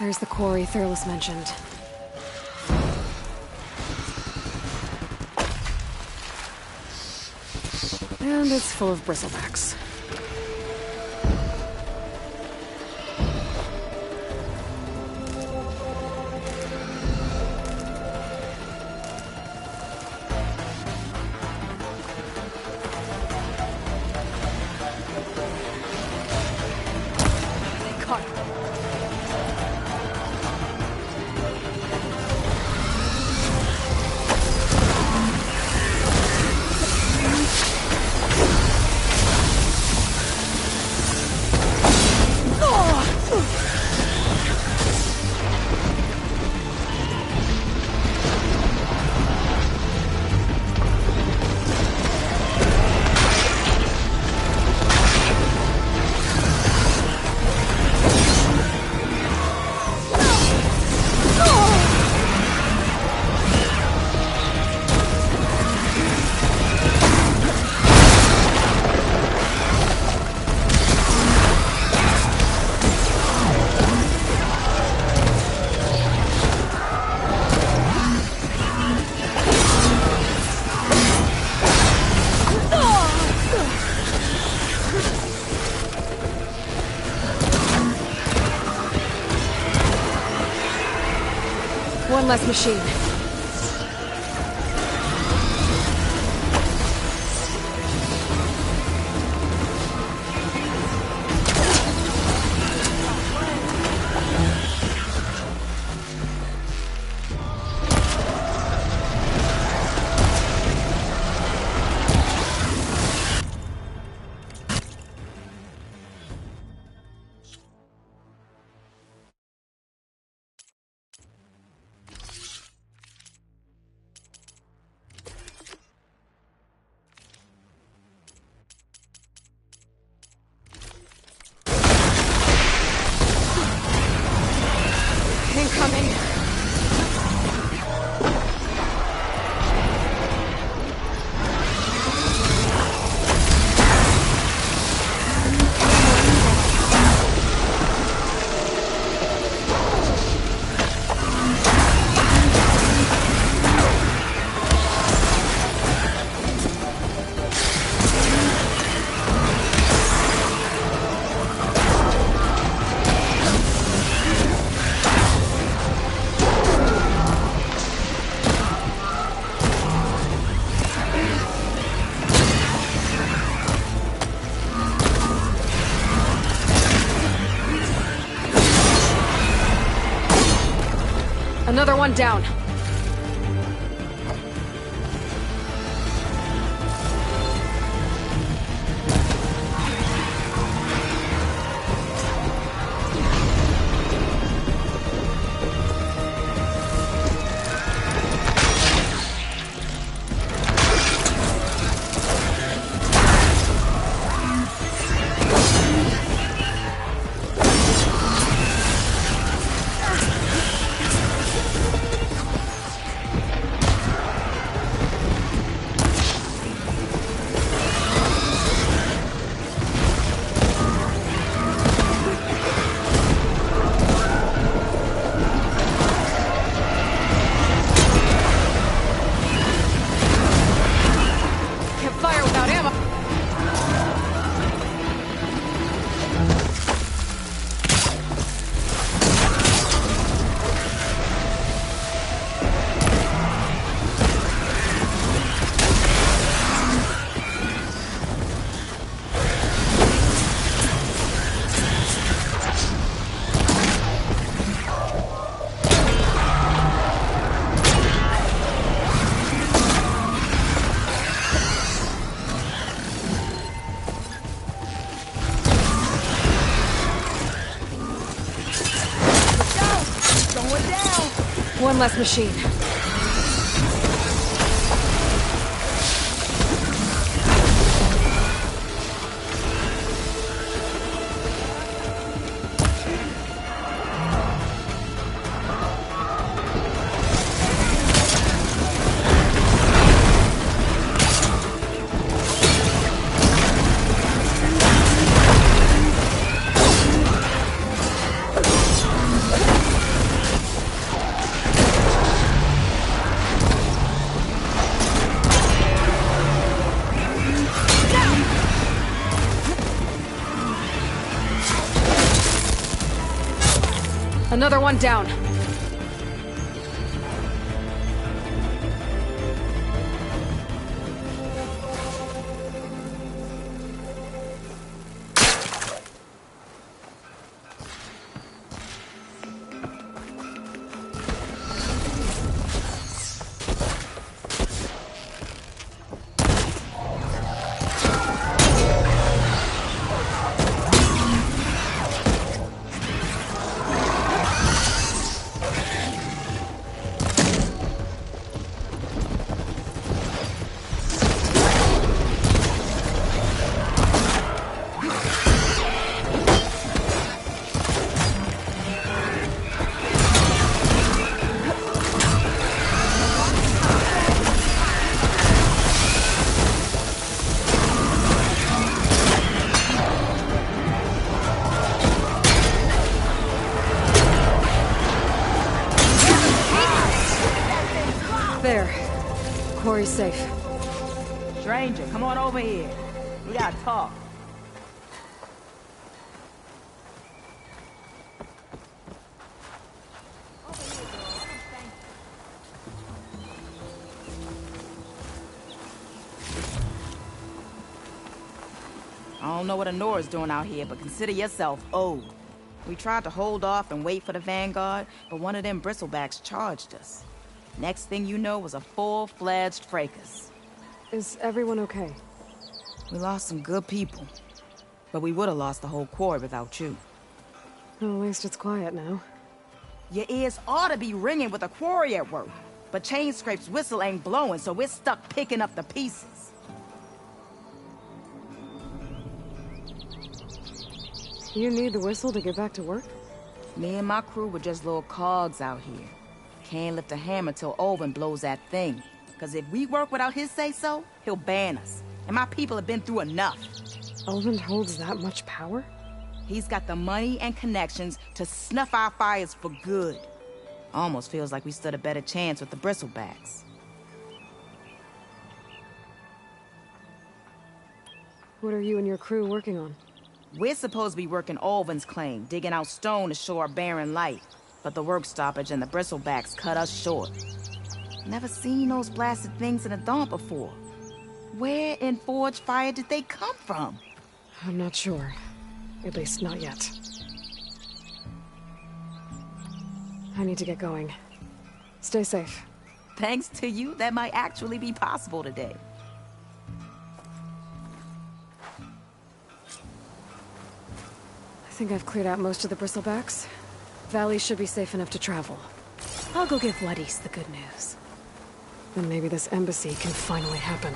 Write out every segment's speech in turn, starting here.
There's the quarry Thurles mentioned. And it's full of bristlebacks. One less machine. Incoming. Another one down. One less machine. Another one down. There. Quarry's safe. Stranger, come on over here. We gotta talk. I don't know what Anora's doing out here, but consider yourself owed. We tried to hold off and wait for the Vanguard, but one of them bristlebacks charged us. Next thing you know was a full-fledged fracas. Is everyone okay? We lost some good people, but we would have lost the whole quarry without you. Well, at least it's quiet now. Your ears ought to be ringing with a quarry at work, but Chainscrape's whistle ain't blowing, so we're stuck picking up the pieces. You need the whistle to get back to work? Me and my crew were just little cogs out here. Can't lift a hammer till Olvin blows that thing. Cause if we work without his say-so, he'll ban us. And my people have been through enough. Olvin holds that much power? He's got the money and connections to snuff our fires for good. Almost feels like we stood a better chance with the bristlebacks. What are you and your crew working on? We're supposed to be working Olvin's claim, digging out stone to show our barren light. But the work stoppage and the bristlebacks cut us short. Never seen those blasted things in a Dawn before. Where in Forge Fire did they come from? I'm not sure. At least not yet. I need to get going. Stay safe. Thanks to you, that might actually be possible today. I think I've cleared out most of the bristlebacks. Valley should be safe enough to travel. I'll go give Ledis the good news. Then maybe this embassy can finally happen.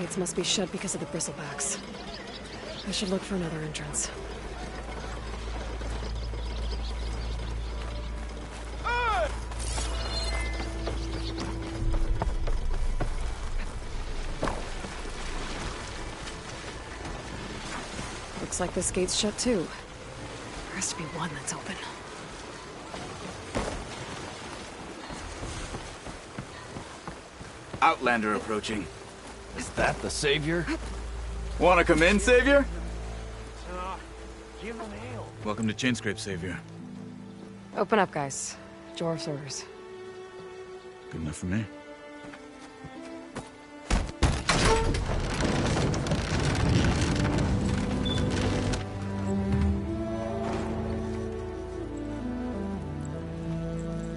Gates must be shut because of the bristlebacks. I should look for another entrance. Looks like this gate's shut too. There has to be one that's open. Outlander approaching. Is that the Savior? Wanna come in, Savior? Give him hail. Welcome to Chainscrape, Savior. Open up, guys. Dwarf's orders. Good enough for me.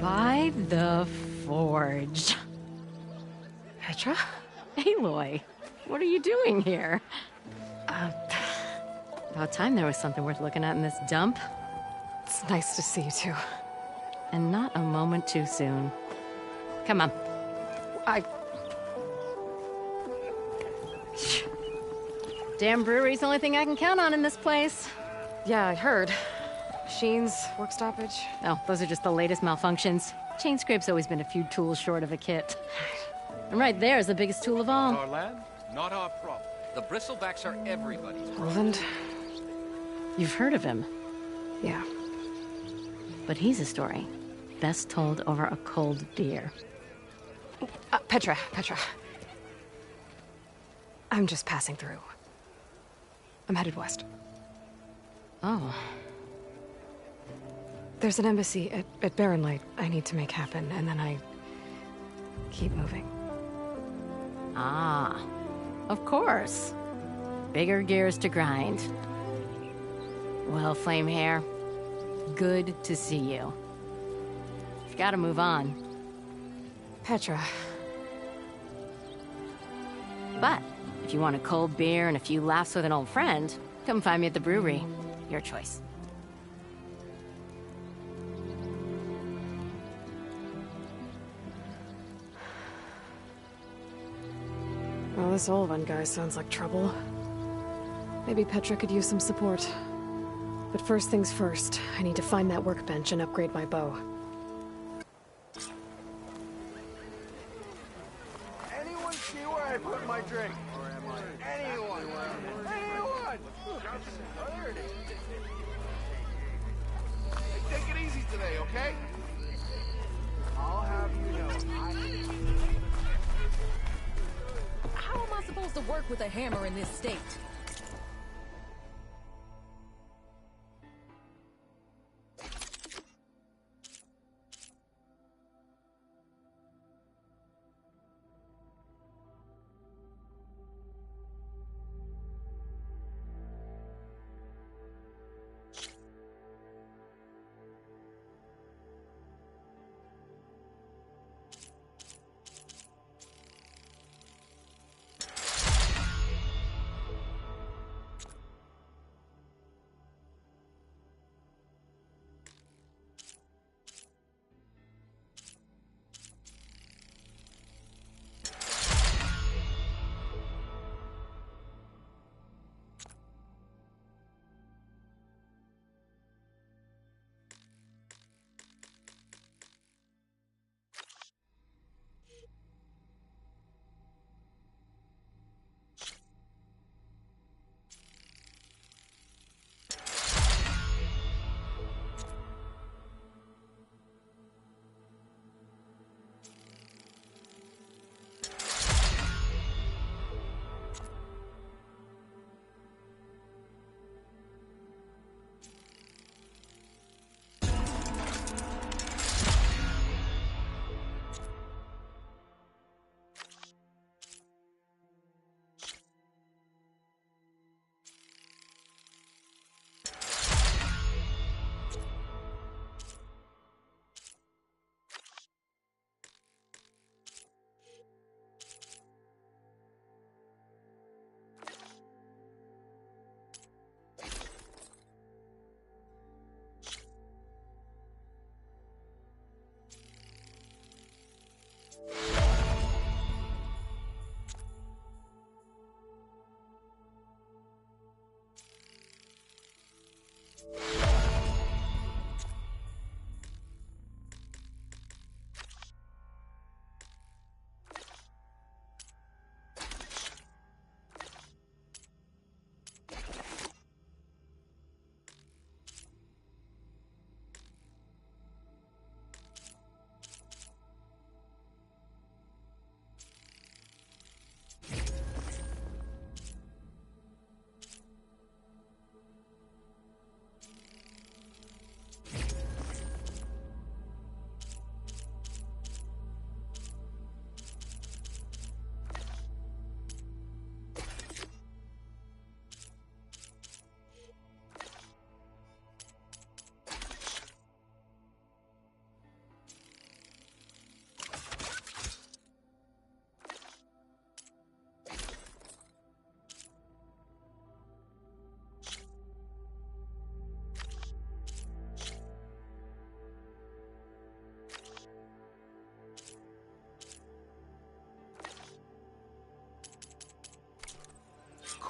By the Forge. Petra? Aloy, what are you doing here? About time there was something worth looking at in this dump. It's nice to see you too. And not a moment too soon. Come on. Damn brewery's the only thing I can count on in this place. Yeah, I heard. Machines, work stoppage. Oh, those are just the latest malfunctions. Chainscrape's always been a few tools short of a kit. And right there is the biggest tool of all. Our land, not our problem. The bristlebacks are everybody's problem. Roland? You've heard of him, Yeah. but he's a story best told over a cold beer. Petra. I'm just passing through. I'm headed west. Oh, There's an embassy at Barren Light I need to make happen, and then I keep moving. ah, of course. Bigger gears to grind. Well, Flamehair, good to see you. You've got to move on. Petra. But if you want a cold beer and a few laughs with an old friend, come find me at the brewery. Your choice. Well, this Olvan guy sounds like trouble. Maybe Petra could use some support. But first things first, I need to find that workbench and upgrade my bow. Anyone see where I put my drink? Or am I? Anyone? Anyone? Oh, there it is. Hey, take it easy today, okay? I'll have you know. How am I supposed to work with a hammer in this state?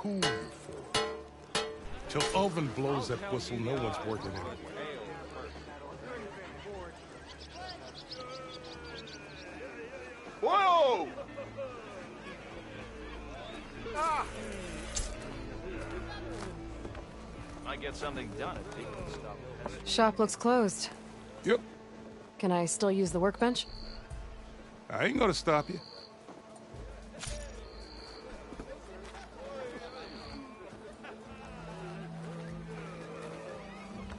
cool for. Till Ulvin blows that whistle, no one's working anyway. Whoa! Ah! Might get something done if people stop. Shop looks closed. Yep, Can I still use the workbench? I ain't gonna stop you.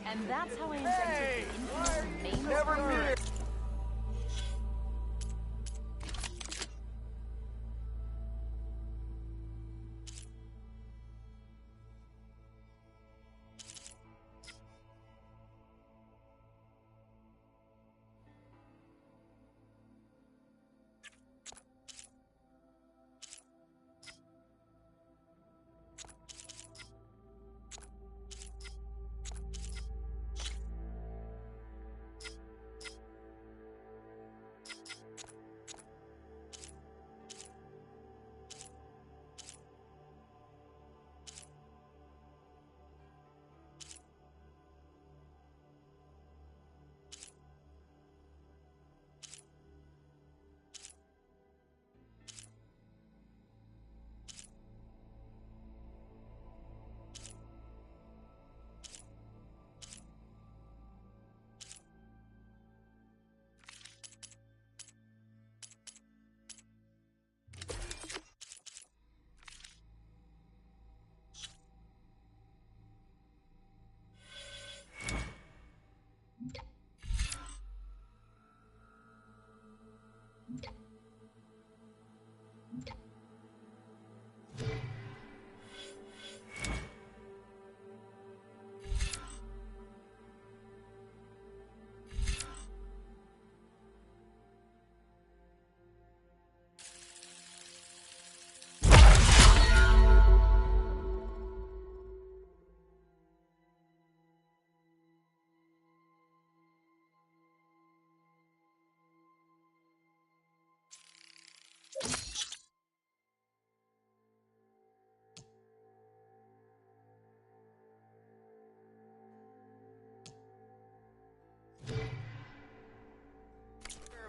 And that's how I intend Hey! to influence the main Never story. fear!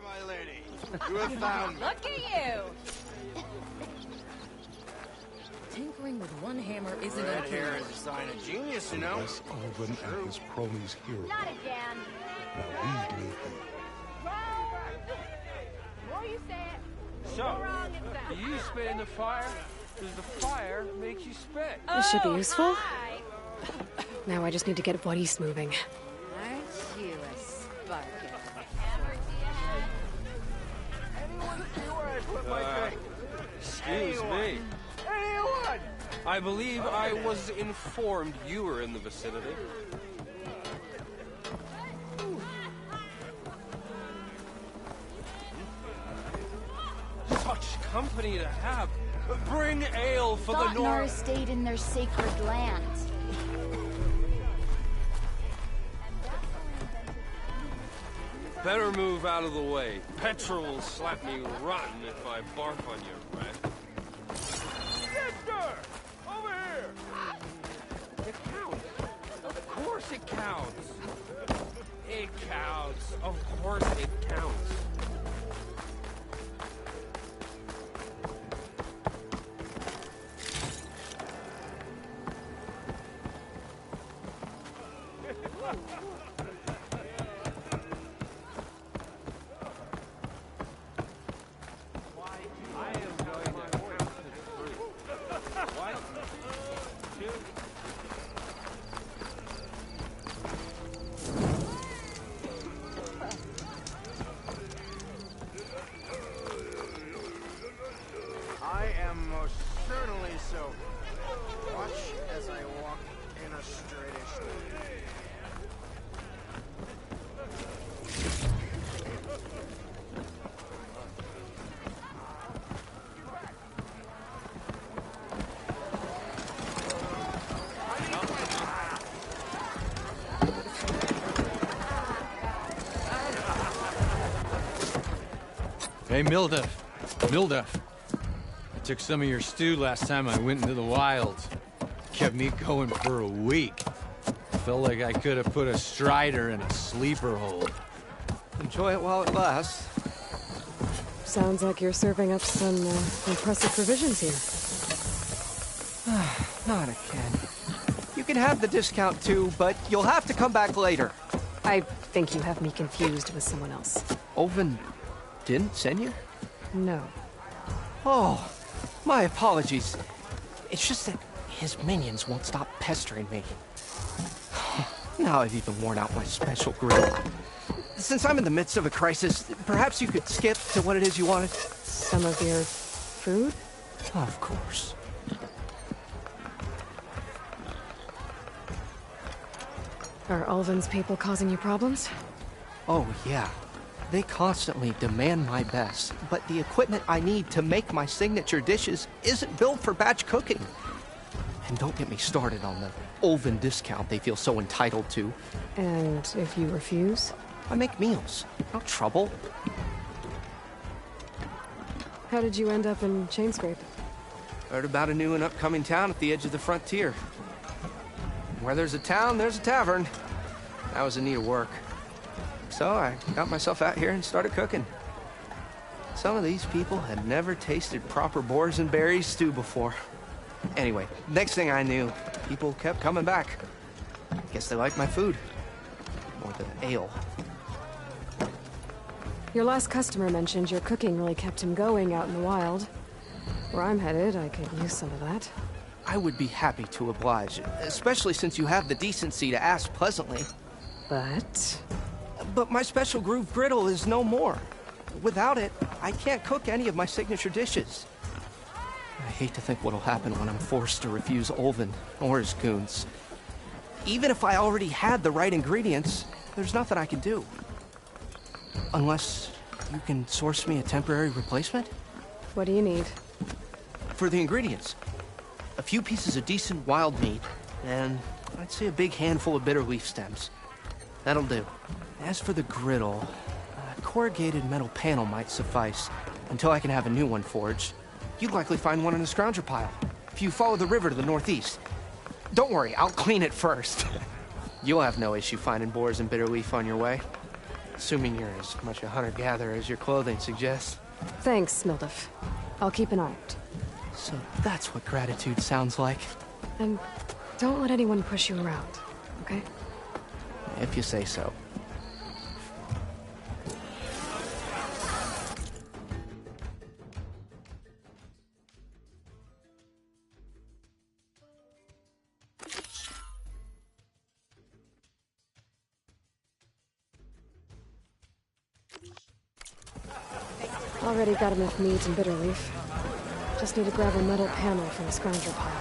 My lady, you have found me. Look at you! Tinkering with one hammer isn't Red okay. hair is a sign of genius, you know. That's Ulvin and his cronies here. Not again. Now leave me be. What you said? So, do you spit in the fire? Does the fire make you spit? This should be useful. Now I just need to get buddies moving. Aren't you a sparkin'? Anyone see where I put my drink? Excuse me. Anyone? I believe I was informed you were in the vicinity. Such company to have. Bring ale for the Thought Nora North. stayed in their sacred land. Better move out of the way. Petra will slap me rotten if I bark on you, Red. Sister! Over here! It counts. Of course it counts. It counts. Of course it counts. I am going to count to 3. 1, 2. I am most certainly so. Watch as I walk in a straightish line. Hey, Mildef. Mildef. Took some of your stew last time I went into the wilds. Kept me going for a week. Felt like I could have put a strider in a sleeper hold. Enjoy it while it lasts. Sounds like you're serving up some impressive provisions here. Not again. You can have the discount too, but you'll have to come back later. I think you have me confused with someone else. Oven didn't send you? No. Oh, my apologies. It's just that his minions won't stop pestering me. Now I've even worn out my special grill. Since I'm in the midst of a crisis, perhaps you could skip to what it is you wanted? Some of your food? Of course. Are Ulvin's people causing you problems? Oh, yeah. They constantly demand my best, but the equipment I need to make my signature dishes isn't built for batch cooking. And don't get me started on the Ulvin discount they feel so entitled to. And if you refuse? I make meals. No trouble. How did you end up in Chainscrape? Heard about a new and upcoming town at the edge of the frontier. Where there's a town, there's a tavern. I was in need of work. So I got myself out here and started cooking. Some of these people had never tasted proper boars and berries stew before. Anyway, next thing I knew, people kept coming back. Guess they liked my food. Or the ale. Your last customer mentioned your cooking really kept him going out in the wild. Where I'm headed, I could use some of that. I would be happy to oblige, especially since you have the decency to ask pleasantly. But my special groove griddle is no more. Without it, I can't cook any of my signature dishes. I hate to think what'll happen when I'm forced to refuse Ulvin or his goons. Even if I already had the right ingredients, there's nothing I can do. Unless you can source me a temporary replacement? What do you need? For the ingredients, a few pieces of decent wild meat, and I'd say a big handful of bitter leaf stems. That'll do. As for the griddle, a corrugated metal panel might suffice until I can have a new one forged. You'd likely find one in a scrounger pile, if you follow the river to the northeast. Don't worry, I'll clean it first. You'll have no issue finding boars and bitter leaf on your way. Assuming you're as much a hunter-gatherer as your clothing suggests. Thanks, Mildif. I'll keep an eye out. So that's what gratitude sounds like. And don't let anyone push you around, okay? If you say so. Already got enough meat and bitter leaf. Just need to grab a metal panel from the scrounger pile.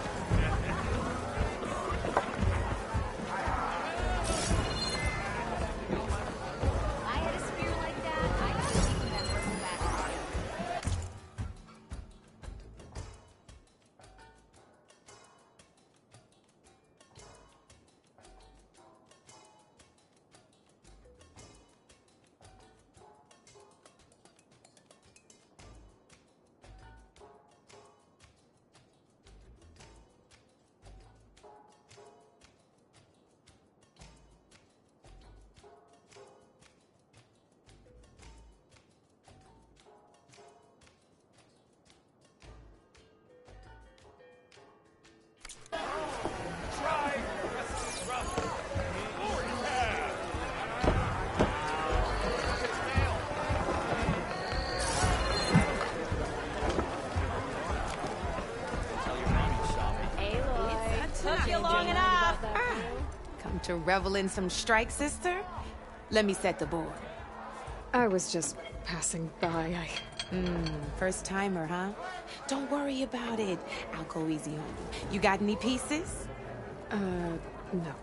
To revel in some strike, sister? Let me set the board. I was just passing by. First timer, huh? Don't worry about it. I'll go easy on you. You got any pieces? No.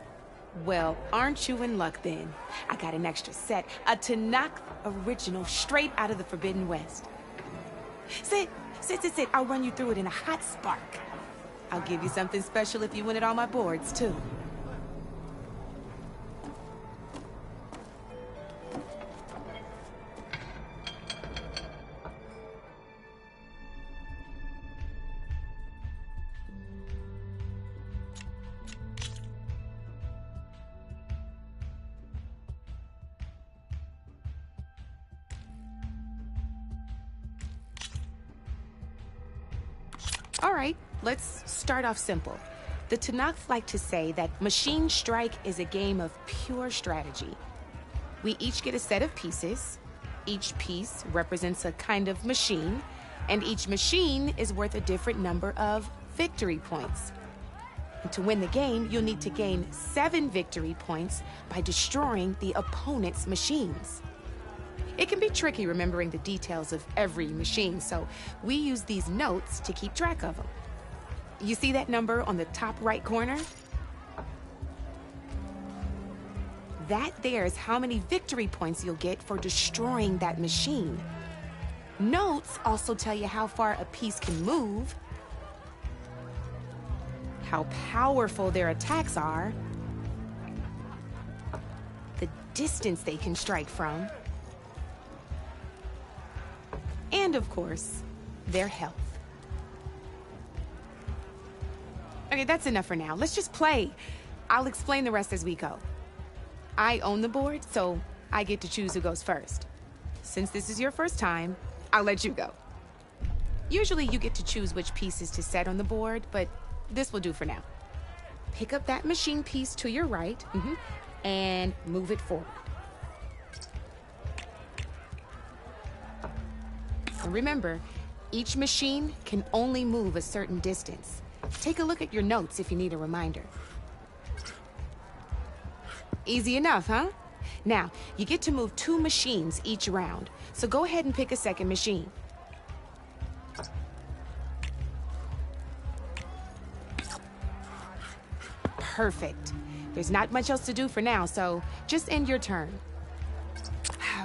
Well, aren't you in luck then? I got an extra set, a Tanakh original straight out of the Forbidden West. Sit. I'll run you through it in a hot spark. I'll give you something special if you win it on my boards, too. All right, let's start off simple. The Tanakh like to say that Machine Strike is a game of pure strategy. We each get a set of pieces. Each piece represents a kind of machine, and each machine is worth a different number of victory points. And to win the game, you'll need to gain 7 victory points by destroying the opponent's machines. It can be tricky remembering the details of every machine, so we use these notes to keep track of them. You see that number on the top right corner? That there is how many victory points you'll get for destroying that machine. Notes also tell you how far a piece can move, how powerful their attacks are, the distance they can strike from, and of course, their health. Okay, that's enough for now. Let's just play. I'll explain the rest as we go. I own the board, so I get to choose who goes first. Since this is your first time, I'll let you go. Usually you get to choose which pieces to set on the board, but this will do for now. Pick up that machine piece to your right, and move it forward. And remember, each machine can only move a certain distance. Take a look at your notes if you need a reminder. Easy enough, huh? Now, you get to move 2 machines each round, so go ahead and pick a second machine. Perfect. There's not much else to do for now, so just end your turn.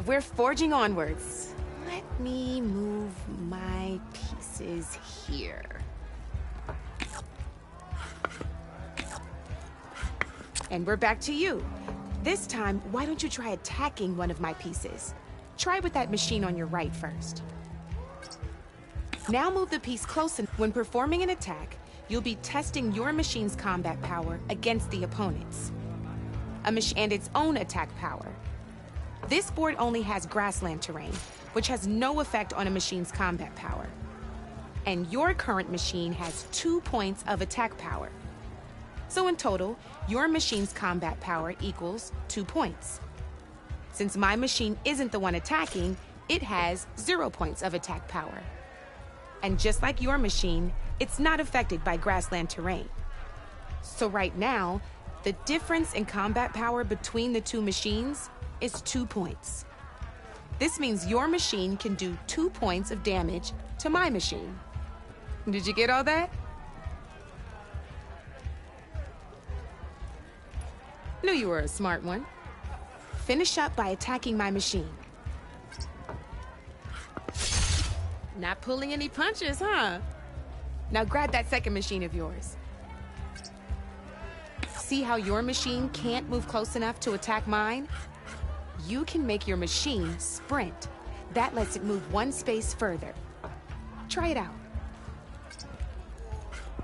We're forging onwards. Let me move my pieces here. And we're back to you. This time, why don't you try attacking one of my pieces? Try with that machine on your right first. Now move the piece close, and when performing an attack, you'll be testing your machine's combat power against the opponent's. And its own attack power. This board only has grassland terrain, which has no effect on a machine's combat power. And your current machine has 2 points of attack power. So in total, your machine's combat power equals 2 points. Since my machine isn't the one attacking, it has 0 points of attack power. And just like your machine, it's not affected by grassland terrain. So right now, the difference in combat power between the 2 machines is 2 points. This means your machine can do 2 points of damage to my machine. Did you get all that? Knew you were a smart one. Finish up by attacking my machine. Not pulling any punches, huh? Now grab that second machine of yours. See how your machine can't move close enough to attack mine? You can make your machine sprint. That lets it move 1 space further. Try it out.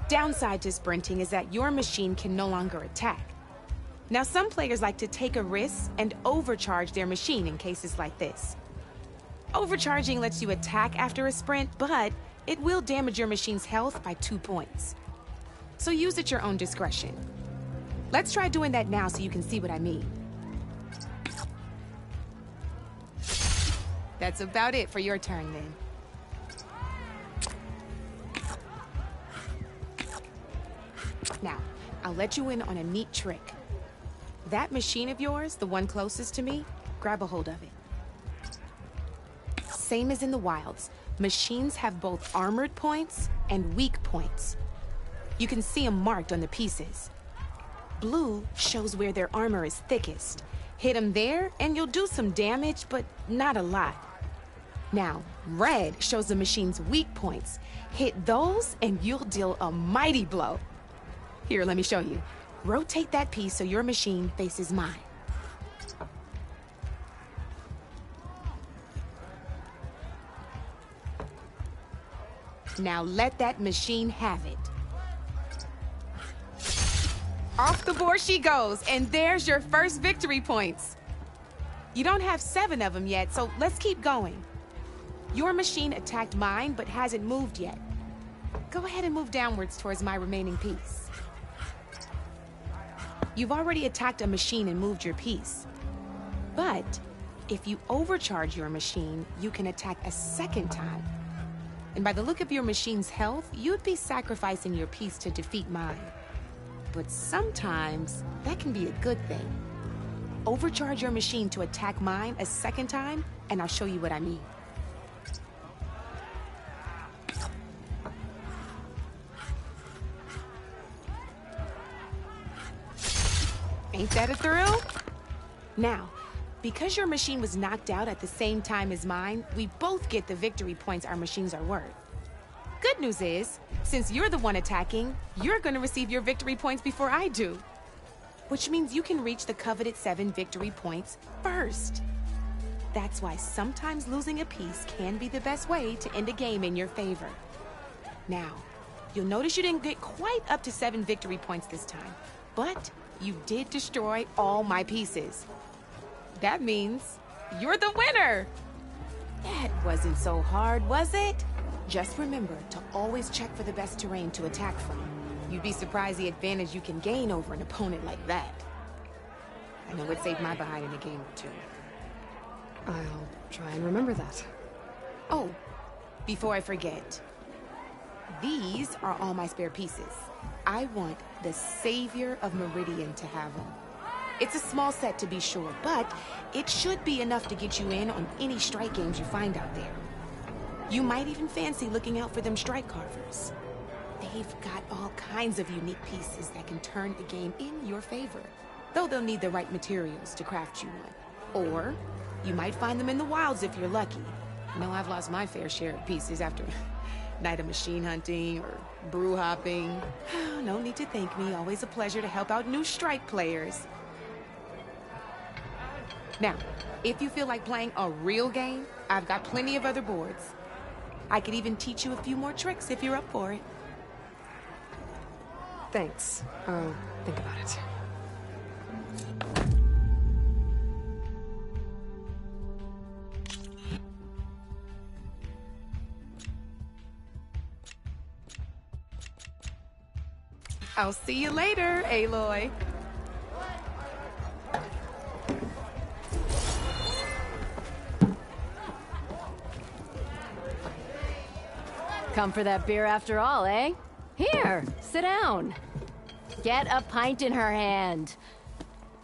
Downside to sprinting is that your machine can no longer attack. Now, some players like to take a risk and overcharge their machine in cases like this. Overcharging lets you attack after a sprint, but it will damage your machine's health by 2 points. So use at your own discretion. Let's try doing that now so you can see what I mean. That's about it for your turn, then. Now, I'll let you in on a neat trick. That machine of yours, the one closest to me, grab a hold of it. Same as in the wilds, machines have both armored points and weak points. You can see them marked on the pieces. Blue shows where their armor is thickest. Hit them there, and you'll do some damage, but not a lot. Now, red shows the machine's weak points. Hit those, and you'll deal a mighty blow. Here, let me show you. Rotate that piece so your machine faces mine. Now let that machine have it. Off the board she goes, and there's your first victory points. You don't have 7 of them yet, so let's keep going. Your machine attacked mine, but hasn't moved yet. Go ahead and move downwards towards my remaining piece. You've already attacked a machine and moved your piece. But if you overcharge your machine, you can attack a second time. And by the look of your machine's health, you'd be sacrificing your piece to defeat mine. But sometimes, that can be a good thing. Overcharge your machine to attack mine a second time, and I'll show you what I mean. Ain't that a thrill? Now, because your machine was knocked out at the same time as mine, we both get the victory points our machines are worth. Good news is, since you're the one attacking, you're gonna receive your victory points before I do. Which means you can reach the coveted 7 victory points first. That's why sometimes losing a piece can be the best way to end a game in your favor. Now, you'll notice you didn't get quite up to 7 victory points this time, but you did destroy all my pieces. That means you're the winner! That wasn't so hard, was it? Just remember to always check for the best terrain to attack from. You'd be surprised the advantage you can gain over an opponent like that. I know it saved my behind in a game or two. I'll try and remember that. Oh, before I forget, these are all my spare pieces. I want the Savior of Meridian to have them. It's a small set to be sure, but it should be enough to get you in on any strike games you find out there. You might even fancy looking out for them strike carvers. They've got all kinds of unique pieces that can turn a game in your favor, though they'll need the right materials to craft you one. Or you might find them in the wilds if you're lucky. I know I've lost my fair share of pieces after night of machine hunting or brew hopping. No need to thank me. Always a pleasure to help out new strike players. Now, if you feel like playing a real game, I've got plenty of other boards. I could even teach you a few more tricks if you're up for it. Thanks. I'll think about it. I'll see you later, Aloy. Come for that beer after all, eh? Here, sit down. Get a pint in her hand.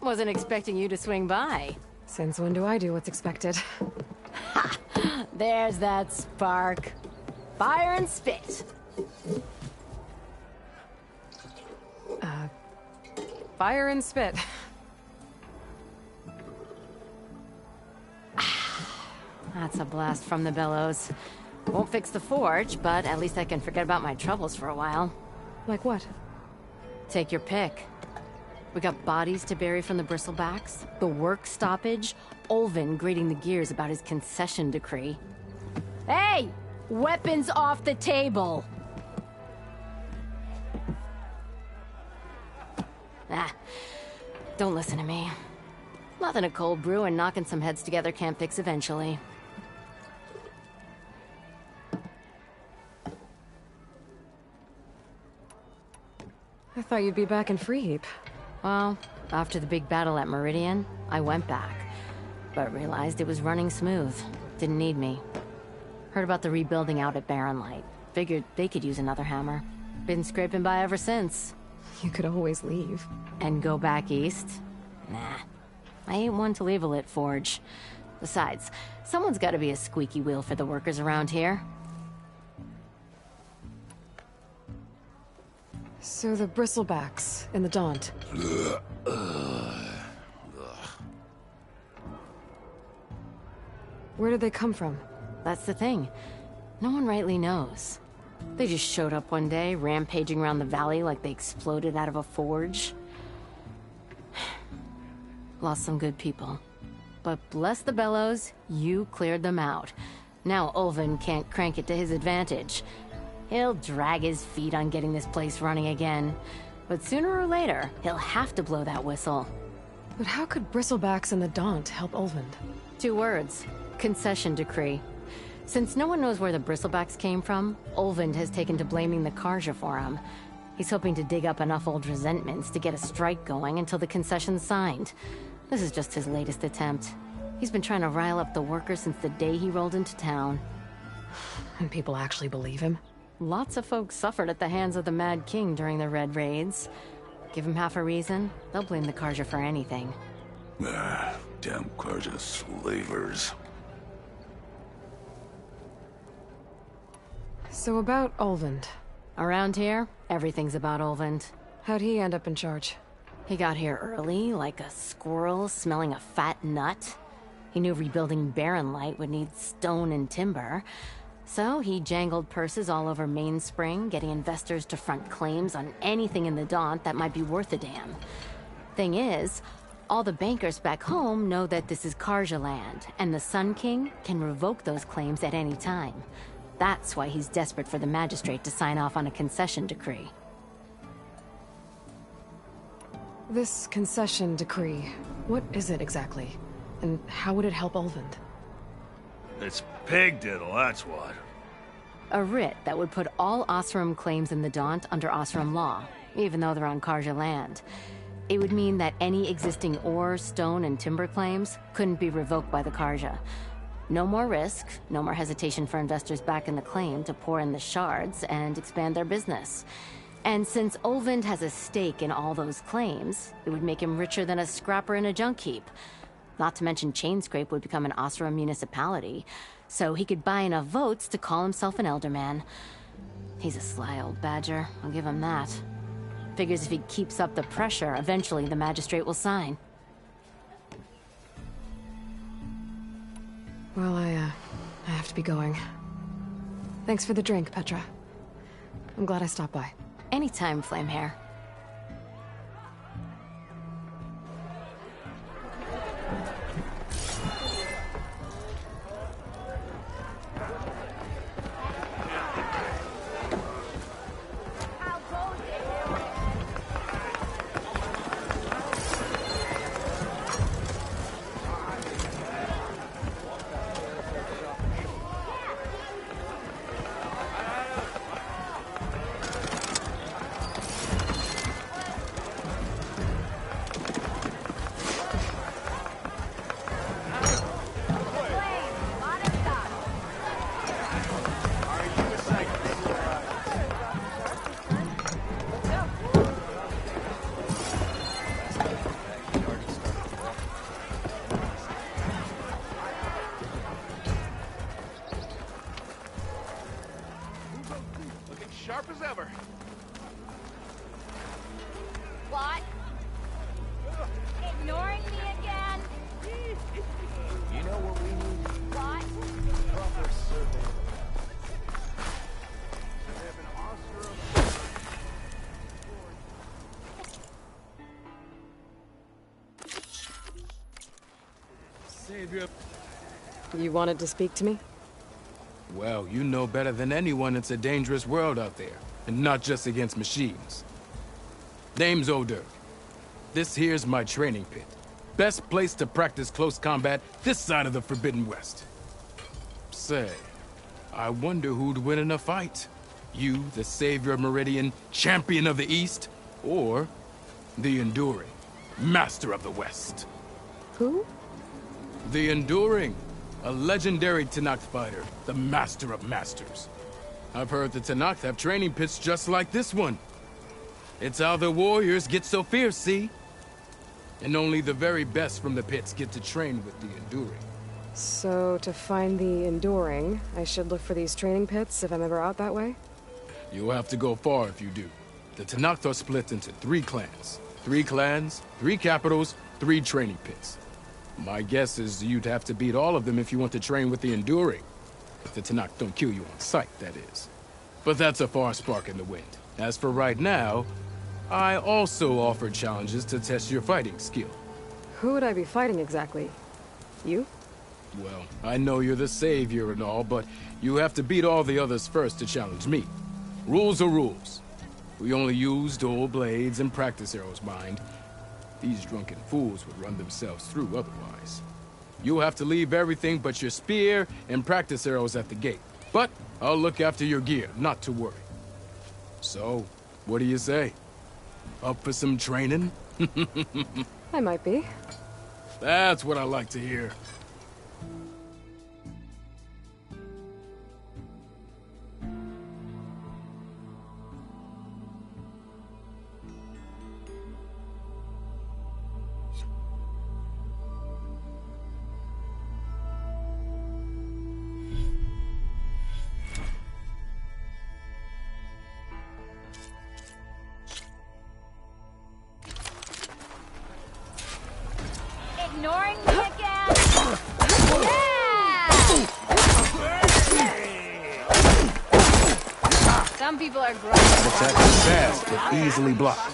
Wasn't expecting you to swing by. Since when do I do what's expected? Ha! There's that spark. Fire and spit. Fire and spit. That's a blast from the bellows. Won't fix the forge, but at least I can forget about my troubles for a while. Like what? Take your pick. We got bodies to bury from the bristlebacks, the work stoppage, Olvin grating the gears about his concession decree. Hey! Weapons off the table! Don't listen to me. Nothing a cold brew and knocking some heads together can't fix eventually. I thought you'd be back in Freeheap. Well, after the big battle at Meridian, I went back, but realized it was running smooth. Didn't need me. Heard about the rebuilding out at Barren Light. Figured they could use another hammer. Been scraping by ever since. You could always leave. And go back east? Nah. I ain't one to leave a lit forge. Besides, someone's gotta be a squeaky wheel for the workers around here. So the bristlebacks in the Daunt. Where did they come from? That's the thing. No one rightly knows. They just showed up one day, rampaging around the valley like they exploded out of a forge. Lost some good people. But bless the bellows, you cleared them out. Now Olvin can't crank it to his advantage. He'll drag his feet on getting this place running again. But sooner or later, he'll have to blow that whistle. But how could bristlebacks and the Daunt help Olvin? 2 words. Concession decree. Since no one knows where the Bristlebacks came from, Olvind has taken to blaming the Karja for him. He's hoping to dig up enough old resentments to get a strike going until the concession's signed. This is just his latest attempt. He's been trying to rile up the workers since the day he rolled into town. And people actually believe him? Lots of folks suffered at the hands of the Mad King during the Red Raids. Give him half a reason, they'll blame the Karja for anything. Damn Karja slavers. So about Olvind. Around here, everything's about Olvind. How'd he end up in charge? He got here early, like a squirrel smelling a fat nut. He knew rebuilding Barren Light would need stone and timber. So he jangled purses all over Mainspring, getting investors to front claims on anything in the Daunt that might be worth a damn. Thing is, all the bankers back home know that this is Karja land, and the Sun King can revoke those claims at any time. That's why he's desperate for the magistrate to sign off on a concession decree. This concession decree, what is it exactly? And how would it help Olvind? It's pig diddle, that's what. A writ that would put all Osram claims in the Daunt under Osram law, even though they're on Karja land. It would mean that any existing ore, stone, and timber claims couldn't be revoked by the Karja. No more risk, no more hesitation for investors back in the claim to pour in the shards and expand their business. And since Olvind has a stake in all those claims, it would make him richer than a scrapper in a junk heap. Not to mention Chainscrape would become an Osram municipality, so he could buy enough votes to call himself an Elderman. He's a sly old badger, I'll give him that. Figures if he keeps up the pressure, eventually the magistrate will sign. Well, I have to be going. Thanks for the drink, Petra. I'm glad I stopped by. Anytime, Flamehair. Sharp as ever. What? Ignoring me again? You know what we need? What? Proper survey. Savior. You wanted to speak to me? Well, you know better than anyone it's a dangerous world out there, and not just against machines. Name's O'Dirk. This here's my training pit. Best place to practice close combat this side of the Forbidden West. Say, I wonder who'd win in a fight. You, the Savior of Meridian, Champion of the East, or the Enduring, Master of the West. Who? The Enduring. A legendary Tenakth fighter, the Master of Masters. I've heard the Tenakth have training pits just like this one. It's how the warriors get so fierce, see? And only the very best from the pits get to train with the Enduring. So, to find the Enduring, I should look for these training pits if I'm ever out that way? You'll have to go far if you do. The Tenakth are split into 3 clans. 3 clans, 3 capitals, 3 training pits. My guess is you'd have to beat all of them if you want to train with the Enduring. If the Tenakth don't kill you on sight, that is. But that's a far spark in the wind. As for right now, I also offer challenges to test your fighting skill. Who would I be fighting exactly? You? Well, I know you're the Savior and all, but you have to beat all the others first to challenge me. Rules are rules. We only use dual blades and practice arrows, mind. These drunken fools would run themselves through otherwise. You'll have to leave everything but your spear and practice arrows at the gate. But I'll look after your gear, not to worry. So, what do you say? Up for some training? I might be. That's what I like to hear. Ignoring me again? Yeah! Some people are gross. That attack is fast but easily blocked.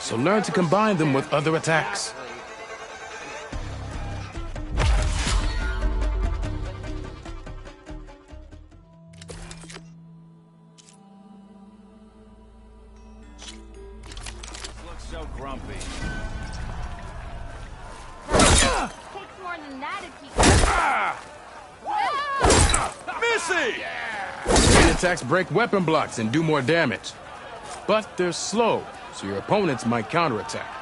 So learn to combine them with other attacks. Looks so grumpy. Takes more than that to keep... Missy! Chain attacks break weapon blocks and do more damage. But they're slow, so your opponents might counterattack.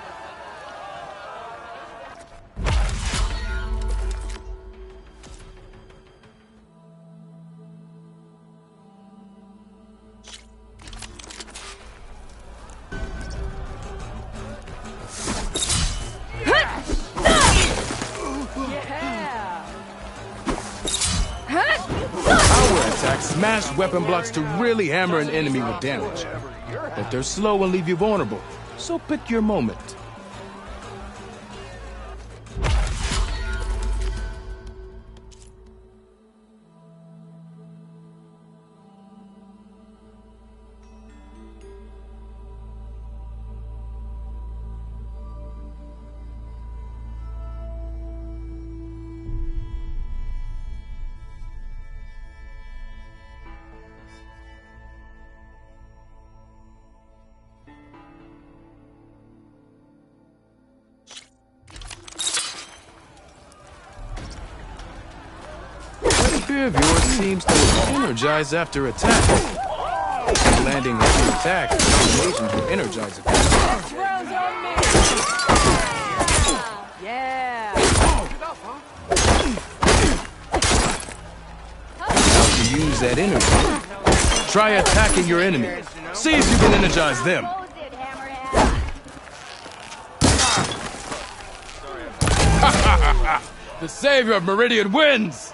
Power attacks smash weapon blocks to really hammer an enemy with damage. But they're slow and leave you vulnerable, so pick your moment. Spear of yours seems to energize after attack. Landing heavy attacks, combinations will energize it. Yeah! How to use that energy? Try attacking your enemy. See if you can energize them. The savior of Meridian wins!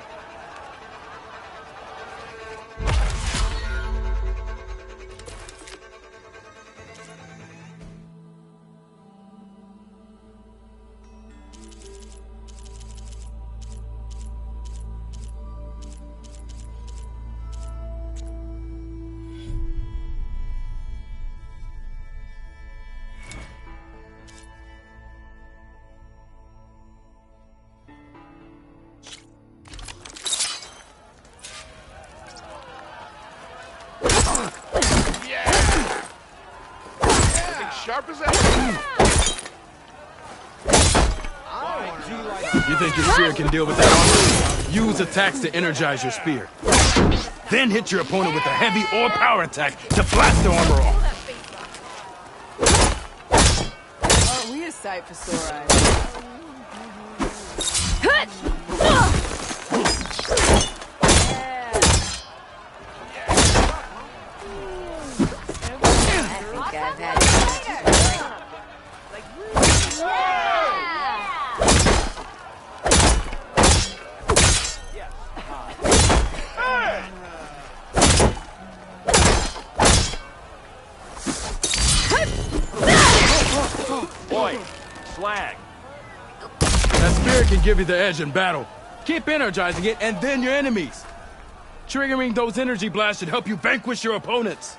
Sharp as that. You think your spear can deal with that armor? Use attacks to energize your spear. Then hit your opponent with a heavy or power attack to blast the armor off. Oh, we a sight for sore eyes. Boy, slag. That spear can give you the edge in battle. Keep energizing it, and then your enemies. Triggering those energy blasts should help you vanquish your opponents.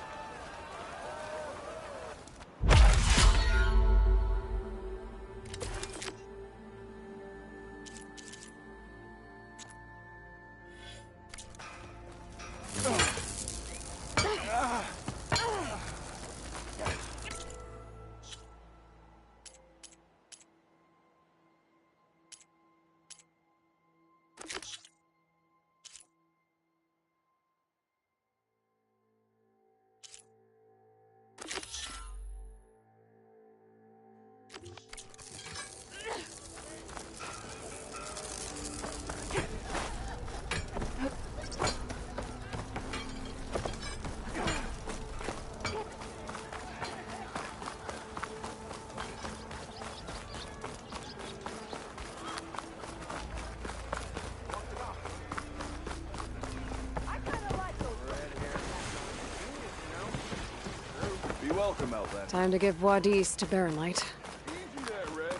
welcome out that. Time to give Wadis to Baron Light. Easy there, Red.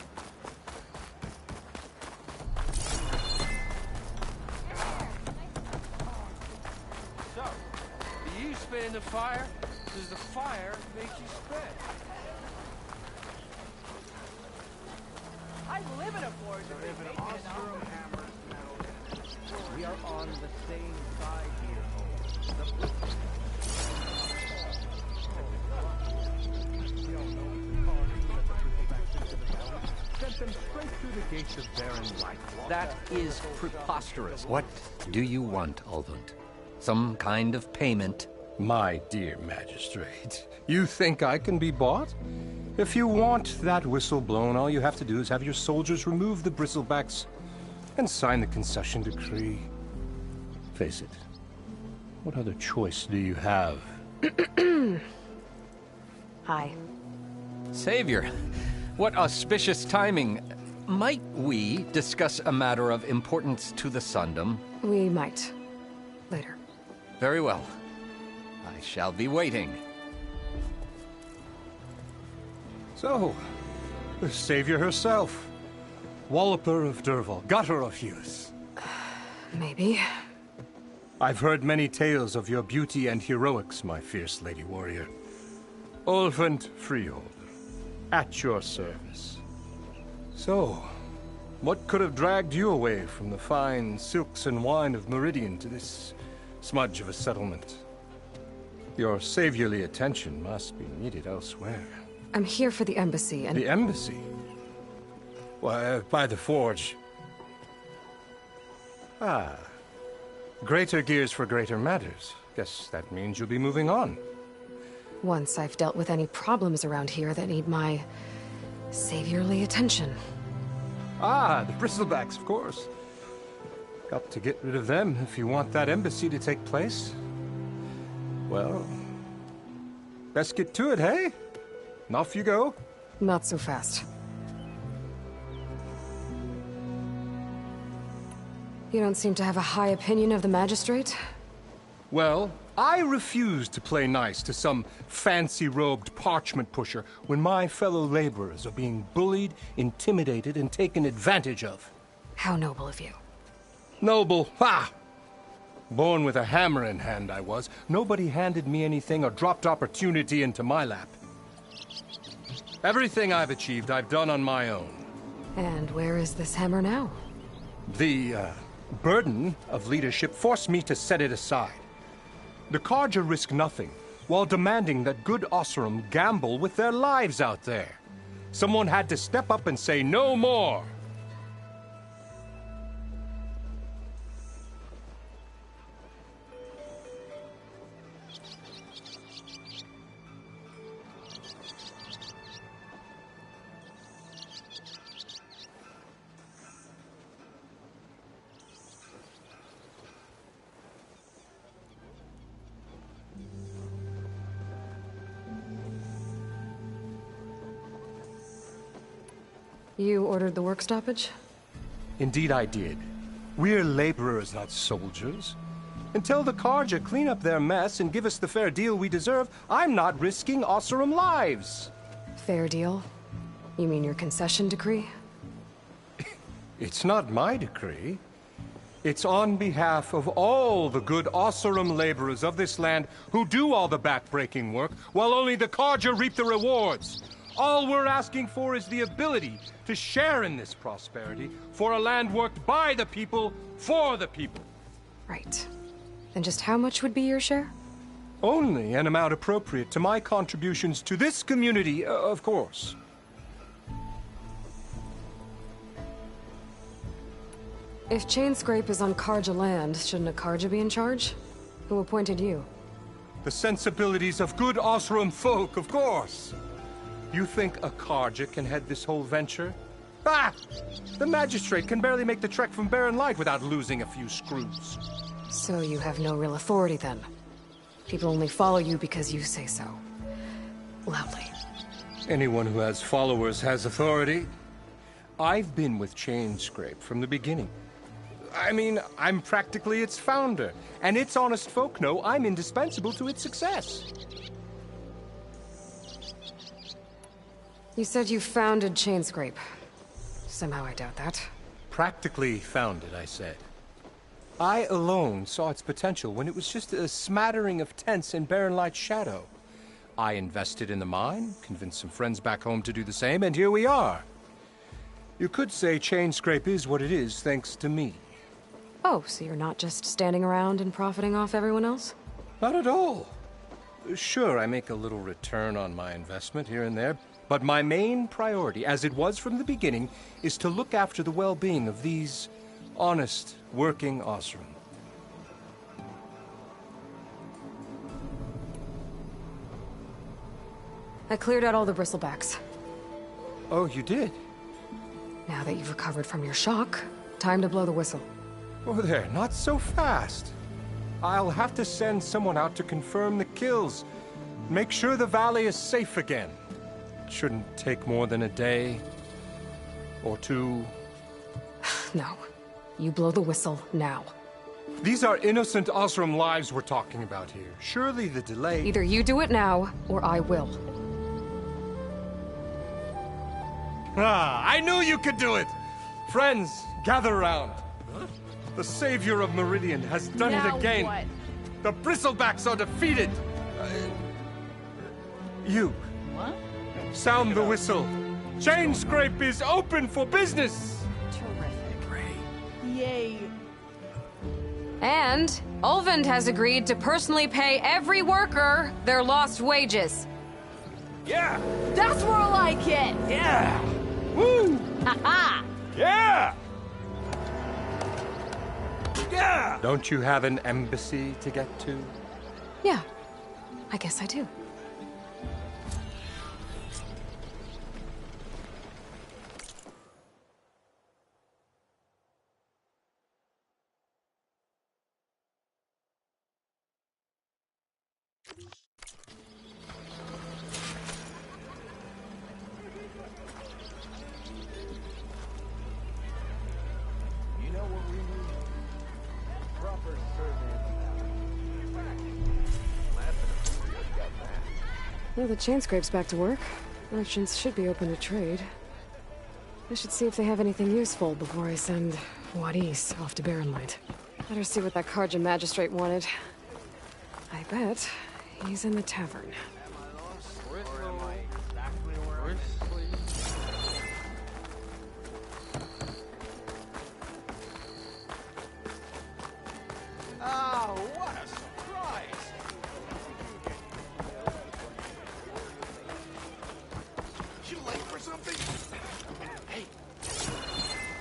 So, do you spit in the fire? Does the fire make you spit? I live in a forge. We are on the same side here, Sent them straight through the gates of Baron Light. That is preposterous. What do you want, Ulvund? Some kind of payment? My dear magistrate, you think I can be bought? If you want that whistle blown, all you have to do is have your soldiers remove the bristlebacks and sign the concession decree. Face it, what other choice do you have? Hi. Savior, what auspicious timing. Might we discuss a matter of importance to the Sundom? We might. Later. Very well. I shall be waiting. So, the Savior herself. Walloper of Derval, gutter of youth. Maybe. I've heard many tales of your beauty and heroics, my fierce lady warrior. Ulvund Freeholder, at your service. So, what could have dragged you away from the fine silks and wine of Meridian to this smudge of a settlement? Your saviorly attention must be needed elsewhere. I'm here for the embassy and— The embassy? Why, by the forge. Ah. Greater gears for greater matters. Guess that means you'll be moving on. once I've dealt with any problems around here that need my saviorly attention. Ah, the bristlebacks, of course. Got to get rid of them if you want that embassy to take place. Well, best get to it, hey? And off you go. Not so fast. You don't seem to have a high opinion of the magistrate? Well, I refuse to play nice to some fancy-robed parchment pusher when my fellow laborers are being bullied, intimidated, and taken advantage of. How noble of you. Noble? Ha! Born with a hammer in hand, I was. Nobody handed me anything or dropped opportunity into my lap. Everything I've achieved, I've done on my own. And where is this hammer now? The, burden of leadership forced me to set it aside. The Carja risk nothing, while demanding that good Oseram gamble with their lives out there. Someone had to step up and say no more. You ordered the work stoppage? Indeed I did. We're laborers, not soldiers. Until the Carja clean up their mess and give us the fair deal we deserve, I'm not risking Oseram lives. Fair deal? You mean your concession decree? It's not my decree. It's on behalf of all the good Oseram laborers of this land who do all the back-breaking work, while only the Carja reap the rewards. All we're asking for is the ability to share in this prosperity for a land worked by the people, for the people. Right. And just how much would be your share? Only an amount appropriate to my contributions to this community, of course. If Chainscrape is on Carja land, shouldn't a Carja be in charge? Who appointed you? The sensibilities of good Oseram folk, of course. You think a Carja can head this whole venture? Ah! The magistrate can barely make the trek from Baron Light without losing a few screws. So you have no real authority then? People only follow you because you say so. Loudly. Anyone who has followers has authority. I've been with Chainscrape from the beginning. I mean, I'm practically its founder, and its honest folk know I'm indispensable to its success. You said you founded Chainscrape. Somehow I doubt that. Practically founded, I said. I alone saw its potential when it was just a smattering of tents in Barren Light's shadow. I invested in the mine, convinced some friends back home to do the same, and here we are. You could say Chainscrape is what it is thanks to me. Oh, so you're not just standing around and profiting off everyone else? Not at all. Sure, I make a little return on my investment here and there, but my main priority, as it was from the beginning, is to look after the well-being of these honest, working Osram. I cleared out all the bristlebacks. Oh, you did? Now that you've recovered from your shock, time to blow the whistle. Oh there, not so fast. I'll have to send someone out to confirm the kills. Make sure the valley is safe again. It shouldn't take more than a day. Or two. No. You blow the whistle now. These are innocent Osram lives we're talking about here. Surely the delay... Either you do it now, or I will. Ah, I knew you could do it! Friends, gather around. The savior of Meridian has done it again. What? The Bristlebacks are defeated. You. What? Sound the whistle. Chainscrape is open for business. Terrific. Yay. And Ulvund has agreed to personally pay every worker their lost wages. Yeah! That's more like it! Yeah! Woo! Ha-ha! Yeah! Yeah! Don't you have an embassy to get to? Yeah, I guess I do. Now the Chainscrape's back to work, merchants should be open to trade. I should see if they have anything useful before I send Wadis off to Barren Light. Better see what that Carja magistrate wanted. I bet he's in the tavern. Oh, what a surprise! You late for something? Hey,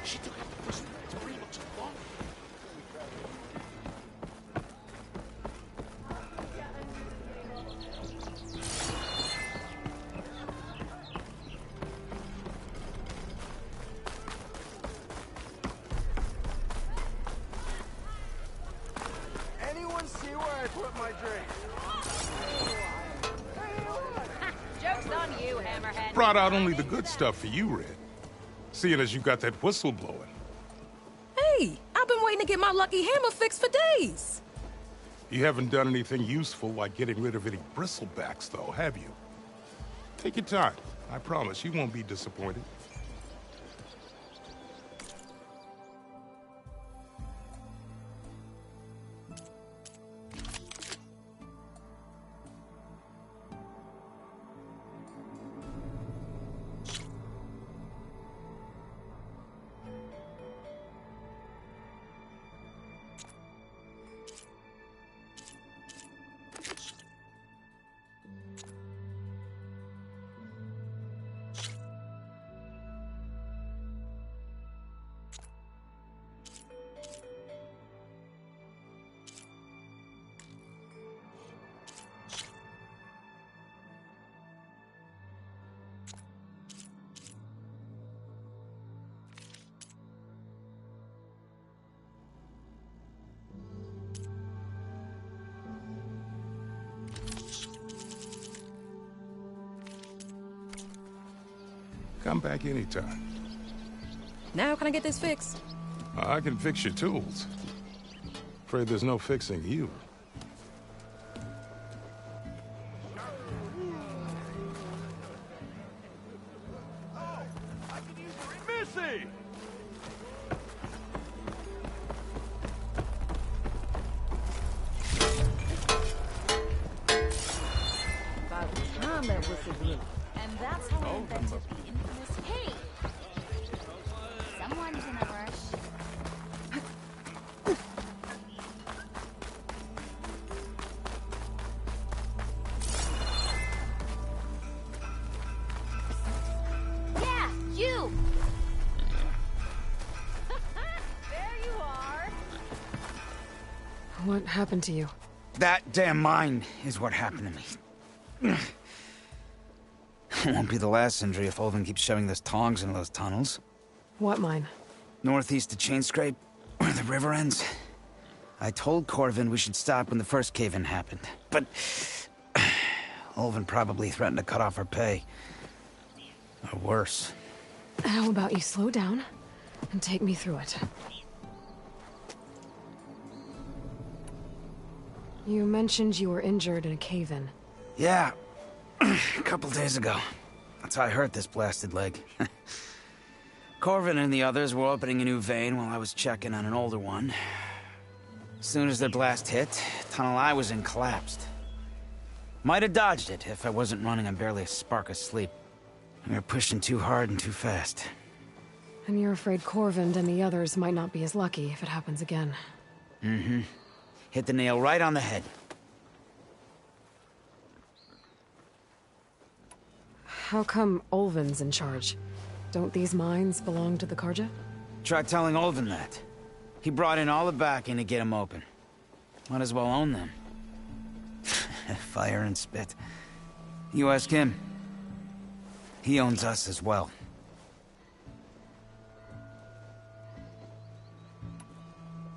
she took out the person. It's pretty much too long. Anyone see where I put my drink? Joke's on you, Hammerhead. Brought out only the good stuff for you, Red. Seeing as you got that whistle blowing. Hey, I've been waiting to get my lucky hammer fixed for days. You haven't done anything useful like getting rid of any bristlebacks, though, have you? Take your time. I promise you won't be disappointed. Come back anytime. Now can I get this fixed? I can fix your tools. Afraid there's no fixing you. What happened to you? That damn mine is what happened to me. It won't be the last injury if Ulvin keeps shoving those tongs into those tunnels. What mine? Northeast of Chainscrape, where the river ends. I told Corvin we should stop when the first cave-in happened, but Ulvin probably threatened to cut off our pay. Or worse. How about you slow down and take me through it? You mentioned you were injured in a cave-in. Yeah, a couple days ago. That's how I hurt this blasted leg. Corvin and the others were opening a new vein while I was checking on an older one. As soon as their blast hit, the tunnel I was in collapsed. Might have dodged it if I wasn't running on barely a spark of sleep. We were pushing too hard and too fast. And you're afraid Corvin and the others might not be as lucky if it happens again. Mm-hmm. Hit the nail right on the head. How come Ulvin's in charge? Don't these mines belong to the Carja? Try telling Ulvin that. He brought in all the backing to get them open. Might as well own them. Fire and spit. You ask him. He owns us as well.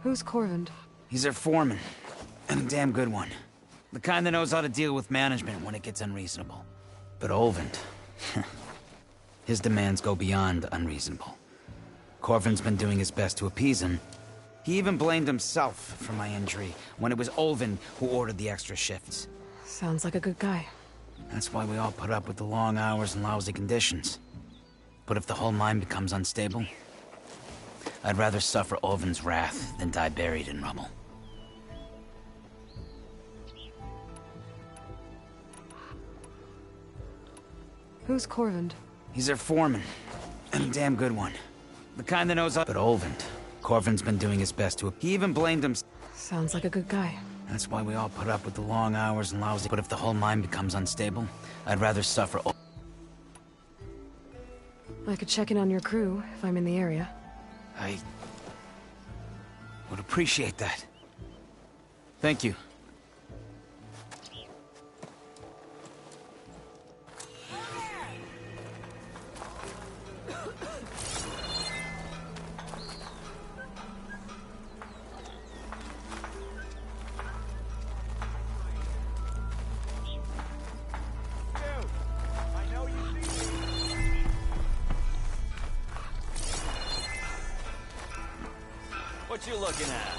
Who's Corvin? He's their foreman. And a damn good one. The kind that knows how to deal with management when it gets unreasonable. But Ulvin... his demands go beyond unreasonable. Corvin's been doing his best to appease him. He even blamed himself for my injury, when it was Ulvin who ordered the extra shifts. Sounds like a good guy. That's why we all put up with the long hours and lousy conditions. But if the whole mine becomes unstable, I'd rather suffer Ulvin's wrath than die buried in rubble. Who's Corvin? He's their foreman, and a damn good one. The kind that knows how... But Ulvin, Corvin's been doing his best to... He even blamed him... Sounds like a good guy. That's why we all put up with the long hours and lousy... But if the whole mine becomes unstable, I'd rather suffer... I could check in on your crew if I'm in the area. I... would appreciate that. Thank you. What you looking at?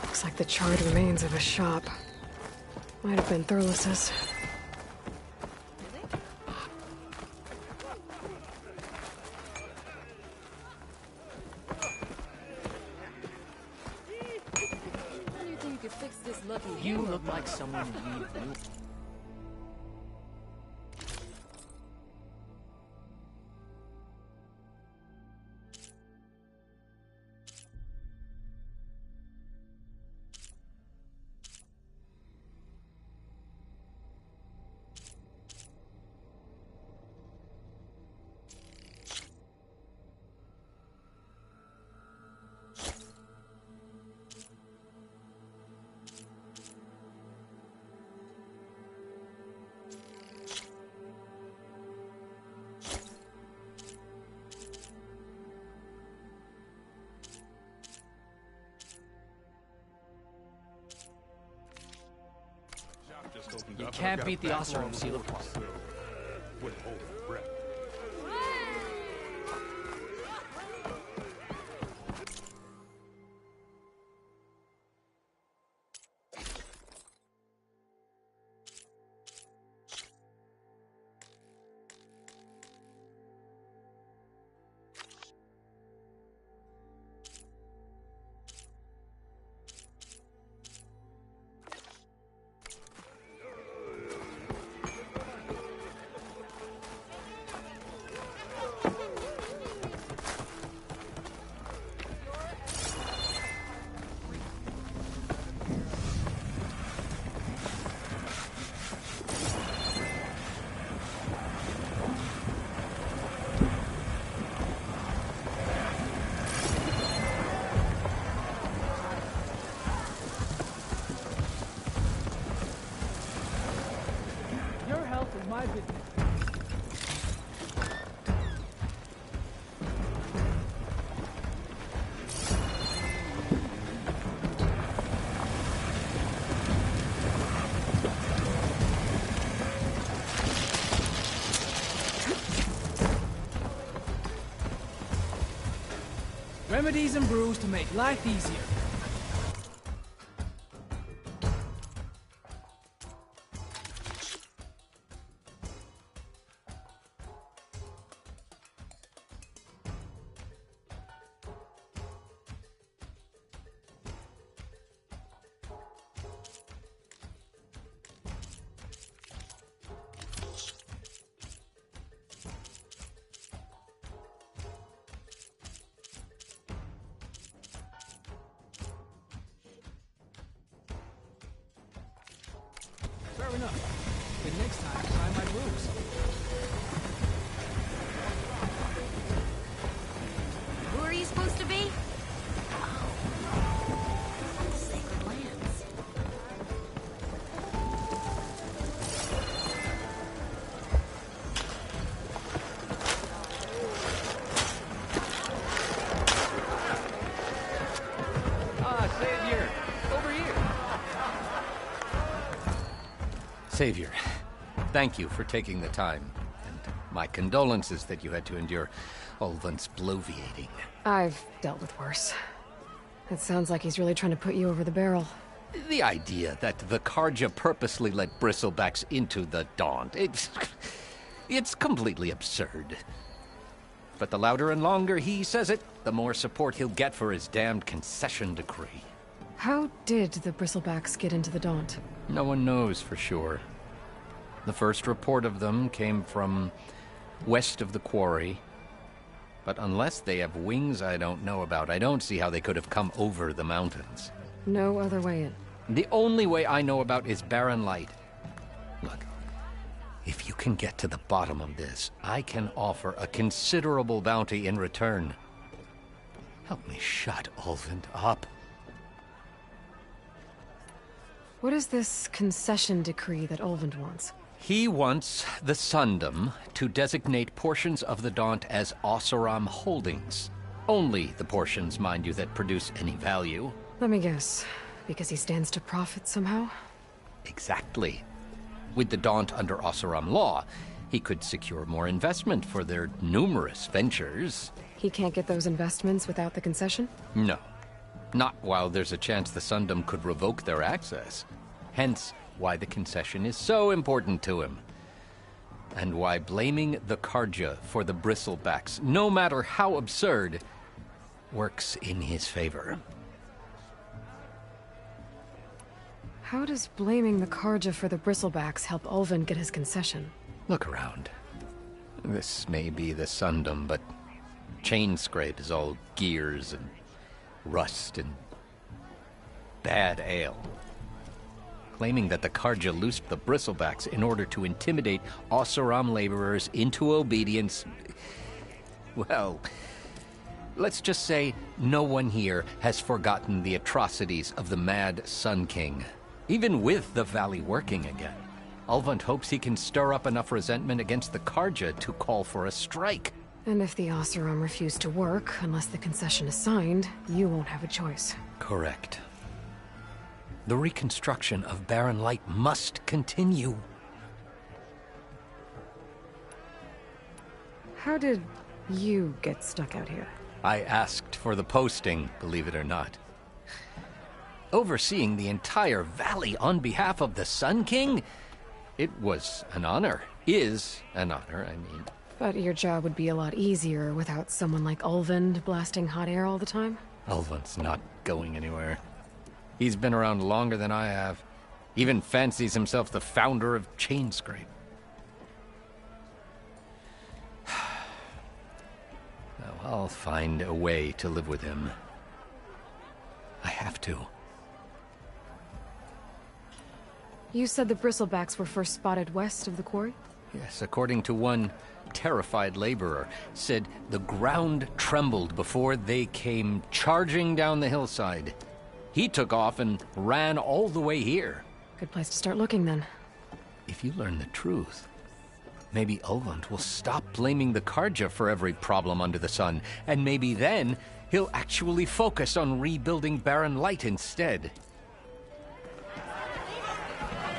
Looks like the charred remains of a shop. Might have been Thurles's. You look like someone we knew. You can't beat the Oseram seal apart. Remedies and brews to make life easier. Fair enough. Then next time, try my brews. Who are you supposed to be? Sacred lands. Savior! Over here! Savior, thank you for taking the time. And my condolences that you had to endure Ulvund's bloviating. I've dealt with worse. It sounds like he's really trying to put you over the barrel. The idea that the Carja purposely let bristlebacks into the Daunt, it's completely absurd. But the louder and longer he says it, the more support he'll get for his damned concession decree. How did the bristlebacks get into the Daunt? No one knows for sure. The first report of them came from west of the quarry. But unless they have wings I don't know about, I don't see how they could have come over the mountains. No other way in. The only way I know about is Barren Light. Look, if you can get to the bottom of this, I can offer a considerable bounty in return. Help me shut Ulvund up. What is this concession decree that Ulvund wants? He wants the Sundom to designate portions of the Daunt as Oseram holdings. Only the portions, mind you, that produce any value. Let me guess. Because he stands to profit somehow? Exactly. With the Daunt under Oseram law, he could secure more investment for their numerous ventures. He can't get those investments without the concession? No. Not while there's a chance the Sundom could revoke their access. Hence, why the concession is so important to him. And why blaming the Carja for the bristlebacks, no matter how absurd, works in his favor. How does blaming the Carja for the bristlebacks help Ulvund get his concession? Look around. This may be the Sundom, but Chainscrape is all gears and rust and bad ale. Claiming that the Carja loosed the bristlebacks in order to intimidate Oseram laborers into obedience. Well, let's just say no one here has forgotten the atrocities of the Mad Sun King. Even with the Valley working again, Ulvund hopes he can stir up enough resentment against the Carja to call for a strike. And if the Oseram refuse to work, unless the concession is signed, you won't have a choice. Correct. The reconstruction of Barren Light must continue. How did you get stuck out here? I asked for the posting, believe it or not. Overseeing the entire valley on behalf of the Sun King? It was an honor. Is an honor, I mean. But your job would be a lot easier without someone like Ulvund blasting hot air all the time? Ulvund's not going anywhere. He's been around longer than I have. Even fancies himself the founder of Chainscrape. Now, I'll find a way to live with him. I have to. You said the bristlebacks were first spotted west of the quarry? Yes, according to one terrified laborer, said the ground trembled before they came charging down the hillside. He took off and ran all the way here. Good place to start looking, then. If you learn the truth, Maybe Ulvund will stop blaming the Karja for every problem under the sun, and maybe then he'll actually focus on rebuilding Barren Light instead.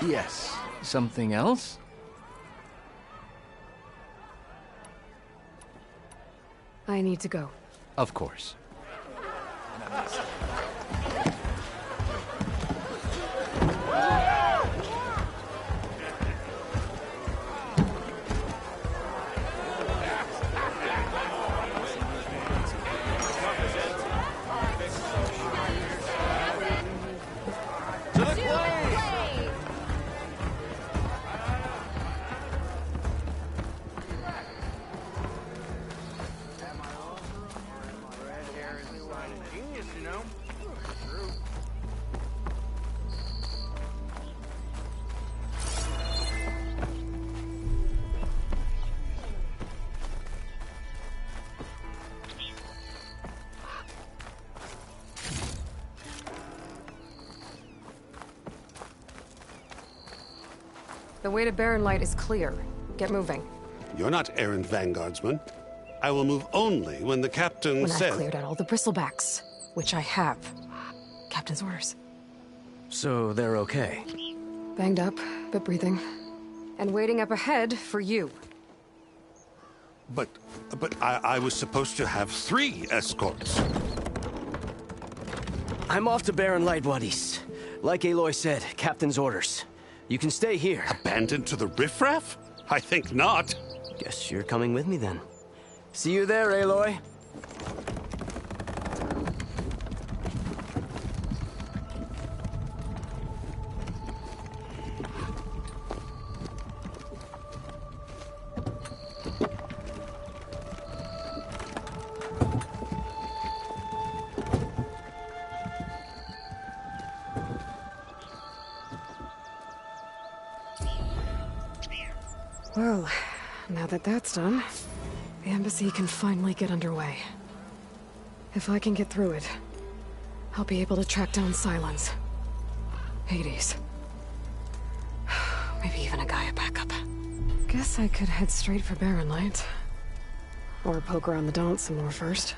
Yes, something else? I need to go. Of course. The way to Barren Light is clear. Get moving. You're not errant vanguardsman. I will move only when the captain When says... I've cleared out all the bristlebacks, which I have. Captain's orders. So they're okay? Banged up, but breathing. And waiting up ahead for you. But I was supposed to have 3 escorts. I'm off to Barren Light, Wadis. Like Aloy said, Captain's orders. You can stay here. Abandoned to the riffraff? I think not. Guess you're coming with me then. See you there, Aloy. Well, now that that's done, the embassy can finally get underway. If I can get through it, I'll be able to track down Sylens. Hades. Maybe even a Gaia backup. Guess I could head straight for Barren Light. Or poke around the Daunt some more first.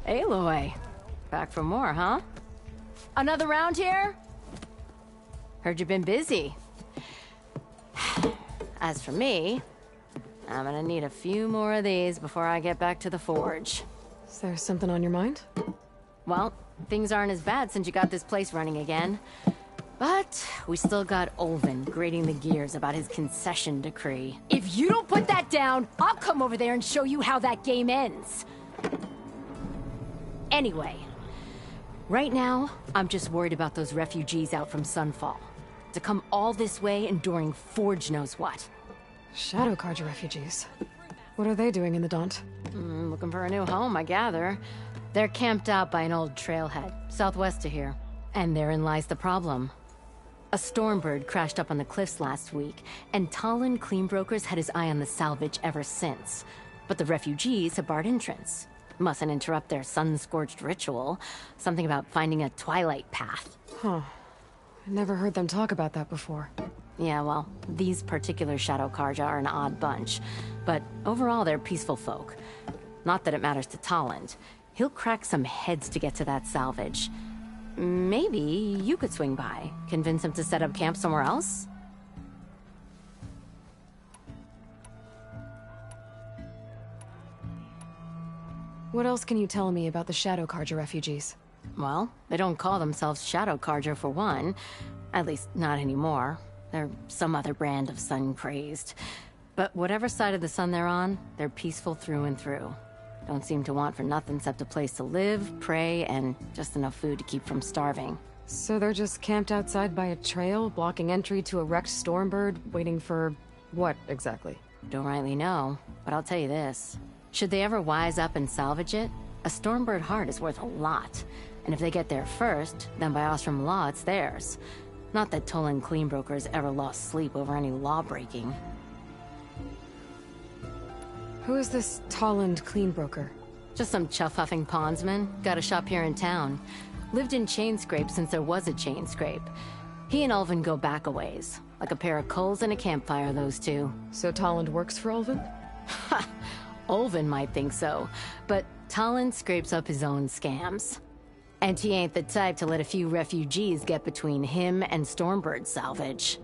Aloy. Back for more, huh? Another round here? Heard you've been busy. As for me, I'm gonna need a few more of these before I get back to the forge. Is there something on your mind? Well, things aren't as bad since you got this place running again. But we still got Ulvund grating the gears about his concession decree. If you don't put that down, I'll come over there and show you how that game ends. Anyway, right now, I'm just worried about those refugees out from Sunfall. To come all this way enduring Forge knows what. Shadow Karja refugees. What are they doing in the Daunt? Looking for a new home, I gather. They're camped out by an old trailhead, southwest of here. And therein lies the problem. A Stormbird crashed up on the cliffs last week, and Talon Cleanbrokers had his eye on the salvage ever since. But the refugees have barred entrance. Mustn't interrupt their sun-scorched ritual. Something about finding a twilight path. Huh. I never heard them talk about that before. Yeah, well, these particular Shadow Karja are an odd bunch. But overall, they're peaceful folk. Not that it matters to Talon. He'll crack some heads to get to that salvage. Maybe you could swing by. Convince him to set up camp somewhere else? What else can you tell me about the Shadow Carja refugees? Well, they don't call themselves Shadow Carja for one. At least, not anymore. They're some other brand of sun-crazed. But whatever side of the sun they're on, they're peaceful through and through. Don't seem to want for nothing except a place to live, pray, and just enough food to keep from starving. So they're just camped outside by a trail, blocking entry to a wrecked Stormbird, waiting for... what, exactly? Don't rightly know, but I'll tell you this. Should they ever wise up and salvage it, a Stormbird heart is worth a lot. And if they get there first, then by Ostrom law, it's theirs. Not that Toland Cleanbrokers ever lost sleep over any law-breaking. Who is this Toland Cleanbroker? Just some chuff-huffing pondsman. Got a shop here in town. Lived in Chainscrape since there was a Chainscrape. He and Ulvin go back a ways. Like a pair of coals and a campfire, those two. So Toland works for Ulvin? Ha! Ulvin might think so, but Toland scrapes up his own scams. And he ain't the type to let a few refugees get between him and Stormbird salvage.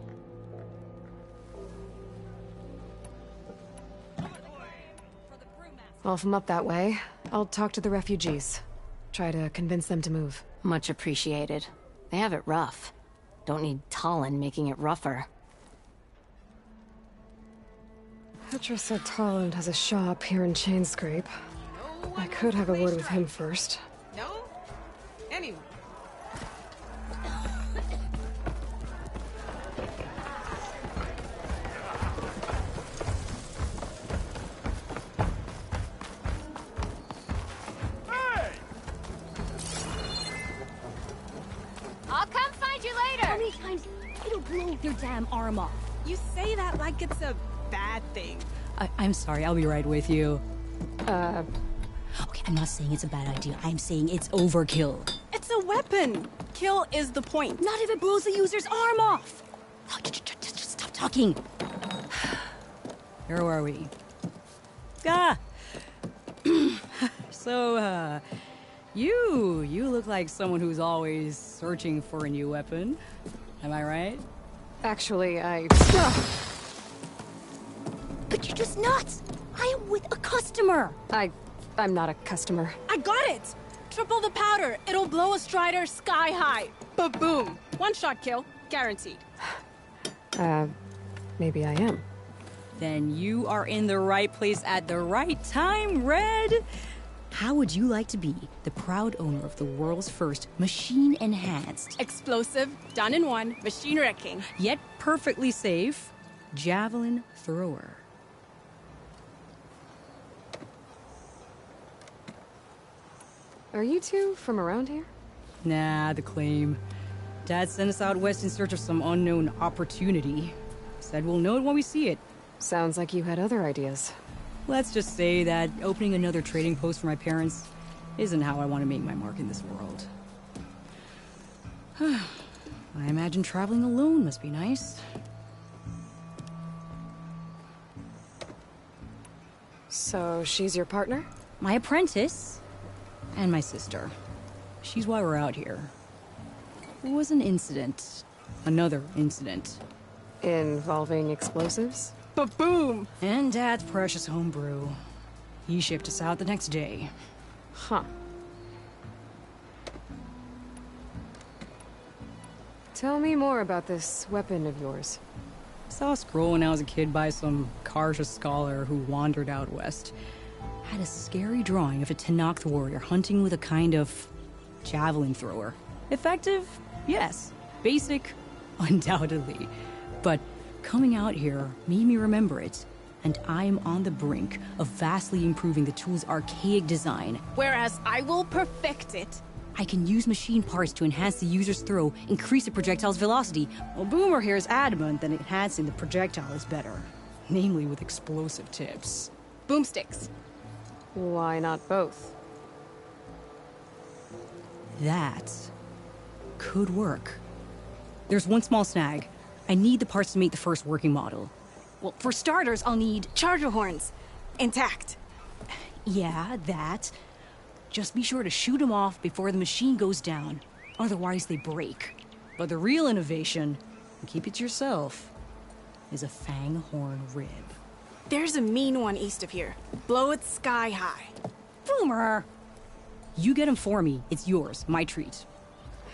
Well, if I'm up that way, I'll talk to the refugees. Try to convince them to move. Much appreciated. They have it rough. Don't need Toland making it rougher. Petra said Toland has a shop here in Chainscrape. I could have a word with him first. No? Anyone. I'll come find you later! How many times? It'll blow your damn arm off. You say that like it's a bad thing. I'm sorry, I'll be right with you. Okay, I'm not saying it's a bad idea. I'm saying it's overkill. It's a weapon. Kill is the point. Not if it blows the user's arm off. Oh, just stop talking. Where are we? So, you look like someone who's always searching for a new weapon. Am I right? Actually, But you're just nuts! I am with a customer! I'm not a customer. I got it! Triple the powder. It'll blow a Strider sky high. Ba-boom. One shot kill. Guaranteed. Maybe I am. Then you are in the right place at the right time, Red! How would you like to be the proud owner of the world's first machine-enhanced... Explosive, done in one, machine wrecking. Yet perfectly safe, javelin thrower. Are you two from around here? Nah, the claim. Dad sent us out west in search of some unknown opportunity. Said we'll know it when we see it. Sounds like you had other ideas. Let's just say that opening another trading post for my parents isn't how I want to make my mark in this world. I imagine traveling alone must be nice. So she's your partner? My apprentice. And my sister. She's why we're out here. It was an incident. Another incident. Involving explosives? Ba-boom! And Dad's precious homebrew. He shipped us out the next day. Huh. Tell me more about this weapon of yours. Saw a scroll when I was a kid by some Carja scholar who wandered out west. Had a scary drawing of a Tenakth warrior hunting with a kind of javelin thrower. Effective? Yes. Basic? Undoubtedly. But coming out here made me remember it, and I'm on the brink of vastly improving the tool's archaic design. Whereas I will perfect it. I can use machine parts to enhance the user's throw, increase the projectile's velocity. Well, Boomer here is adamant that enhancing the projectile is better. Namely with explosive tips. Boomsticks. Why not both? That could work. There's one small snag. I need the parts to make the first working model. Well, for starters, I'll need charger horns. Intact. Yeah, that. Just be sure to shoot them off before the machine goes down. Otherwise, they break. But the real innovation, and keep it to yourself, is a fang horn rib. There's a mean one east of here. Blow it sky high. Boomer! You get him for me. It's yours. My treat.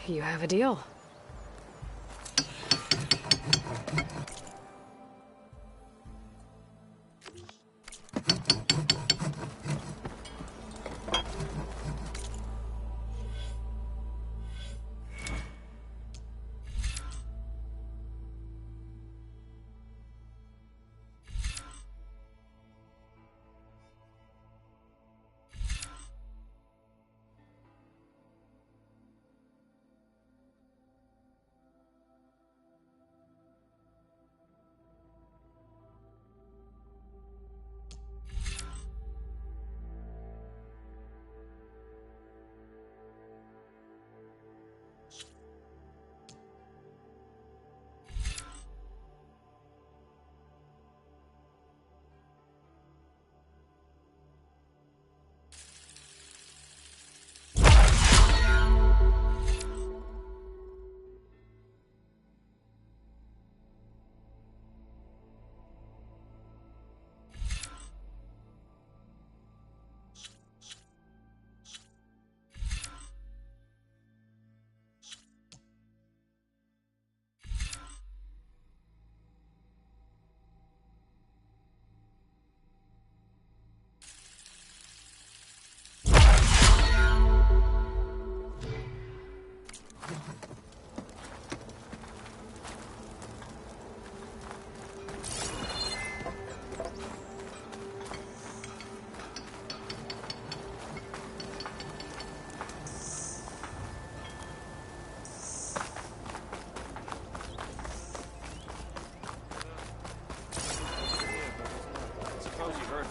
You have a deal.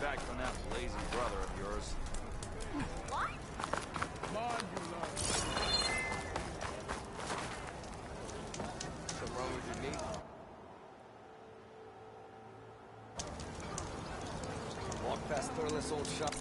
Back from that lazy brother of yours. What? Come on, you love. What's wrong with your knee? Walk past Thurless old shop.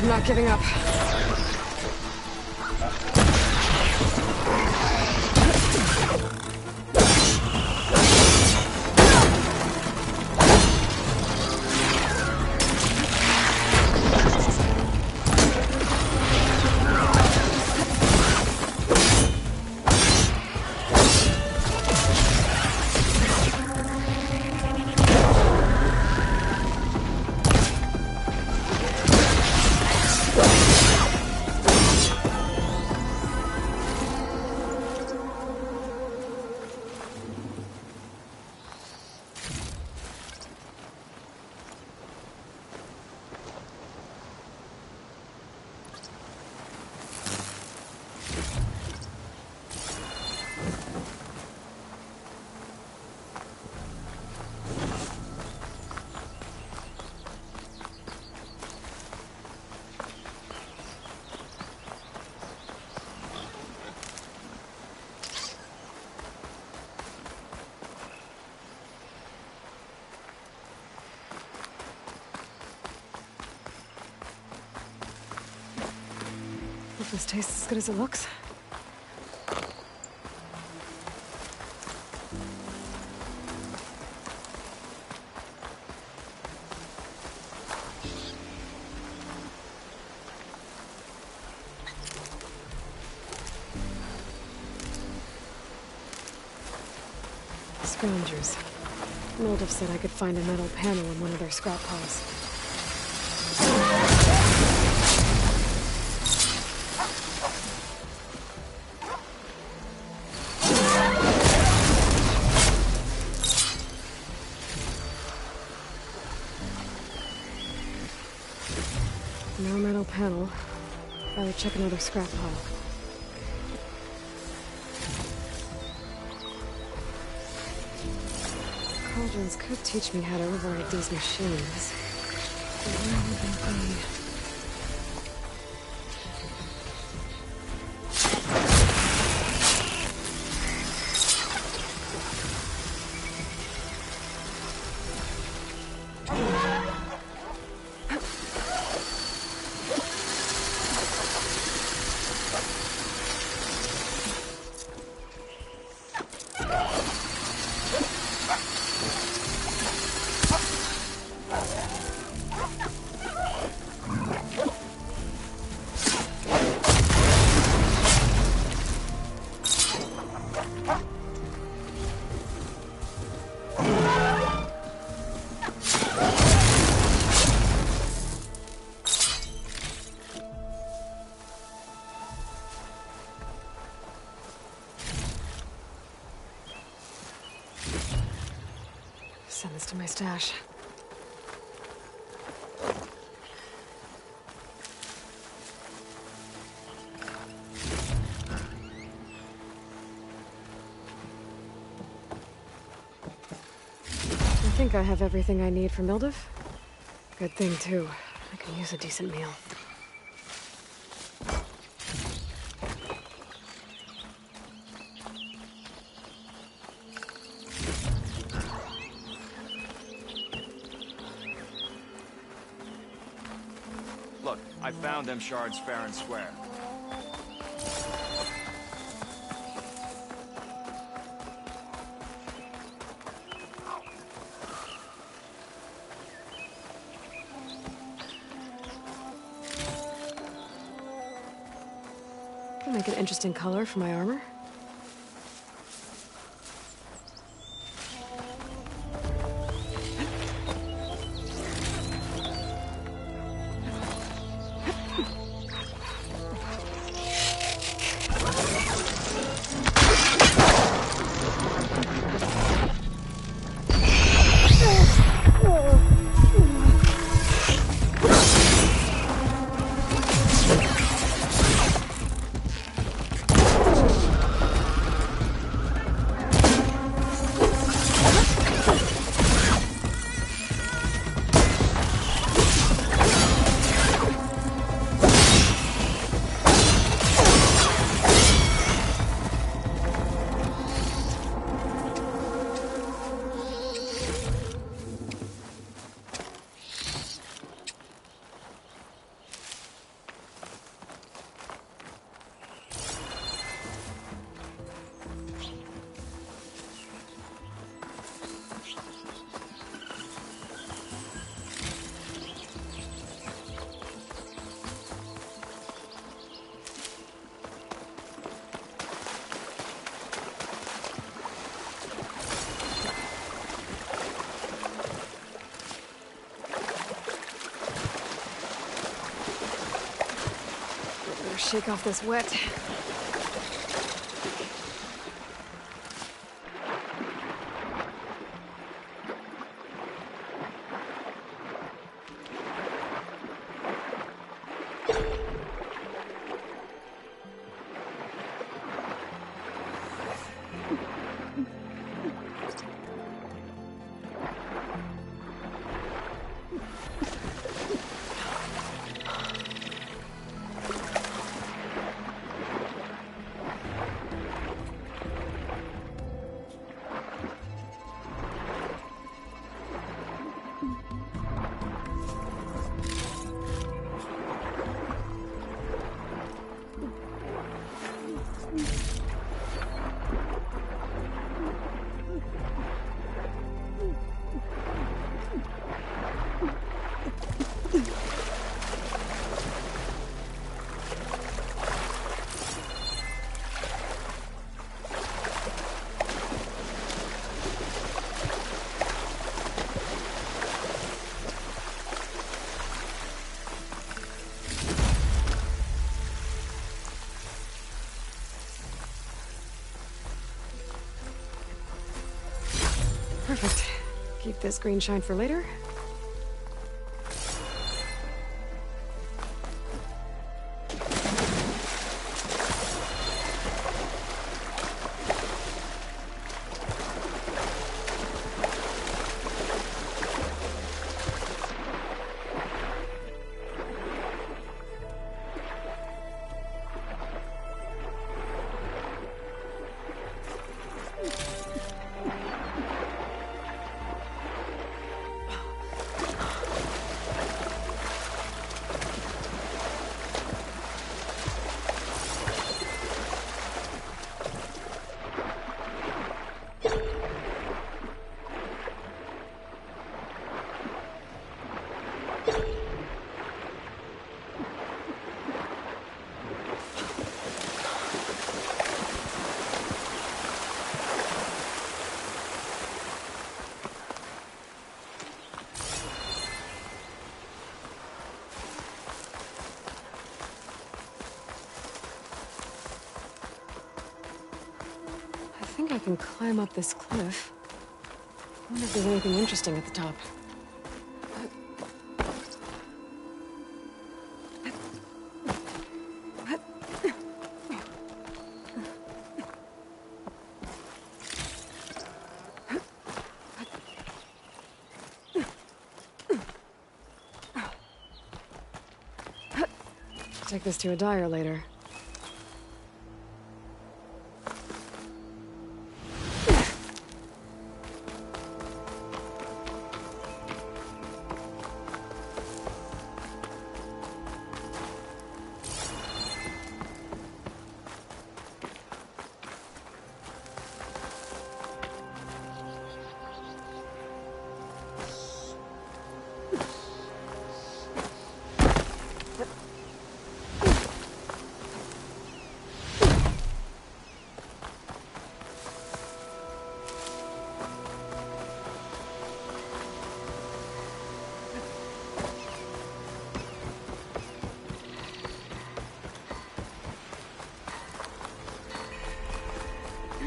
I'm not giving up. Hope this tastes as good as it looks. scavengers. Moldiv said I could find a metal panel in one of their scrap piles. No metal panel. Rather check another scrap pile. Cauldrons could teach me how to override these machines. But where would they be? Send this to my stash. I think I have everything I need for Mildiv. Good thing, too. I can use a decent meal. Look, I found them shards fair and square. Can make an interesting color for my armor. Shake off this wet. keep this green shine for later. I think I can climb up this cliff. I wonder if there's anything interesting at the top. Take this to a dyer later.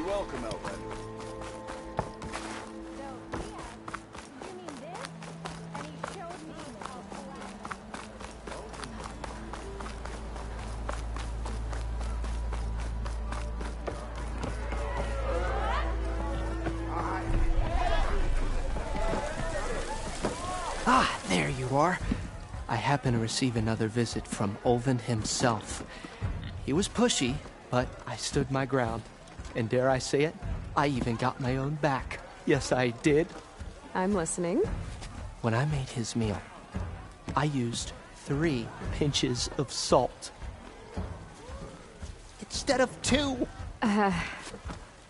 Welcome, Elvin. Ah, there you are. I happen to receive another visit from Ulvin himself. He was pushy, but I stood my ground. And dare I say it, I even got my own back. Yes, I did. I'm listening. When I made his meal, I used 3 pinches of salt. Instead of 2.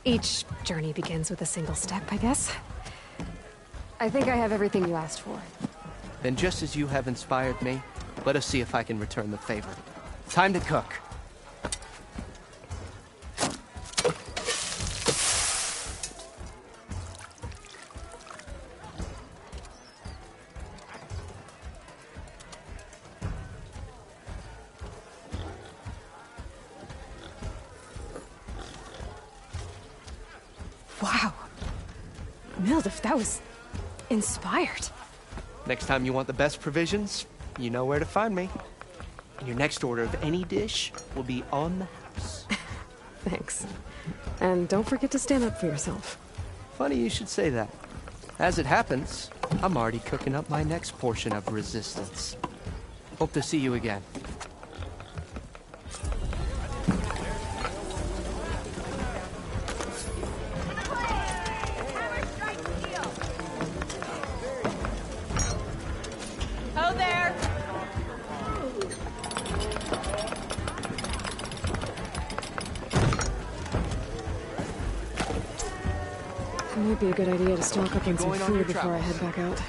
Each journey begins with a single step, I guess. I think I have everything you asked for. Then just as you have inspired me, let us see if I can return the favor. Time to cook. Wow. Mildif, that was inspired. Next time you want the best provisions, you know where to find me. And your next order of any dish will be on the house. Thanks. And don't forget to stand up for yourself. Funny you should say that. As it happens, I'm already cooking up my next portion of resistance. Hope to see you again. Ho there! It might be a good idea to stock up on some Going on your food before I travels. head back out.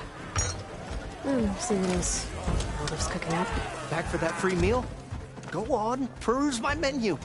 And see what else Mildif's cooking up. Back for that free meal? Go on, peruse my menu.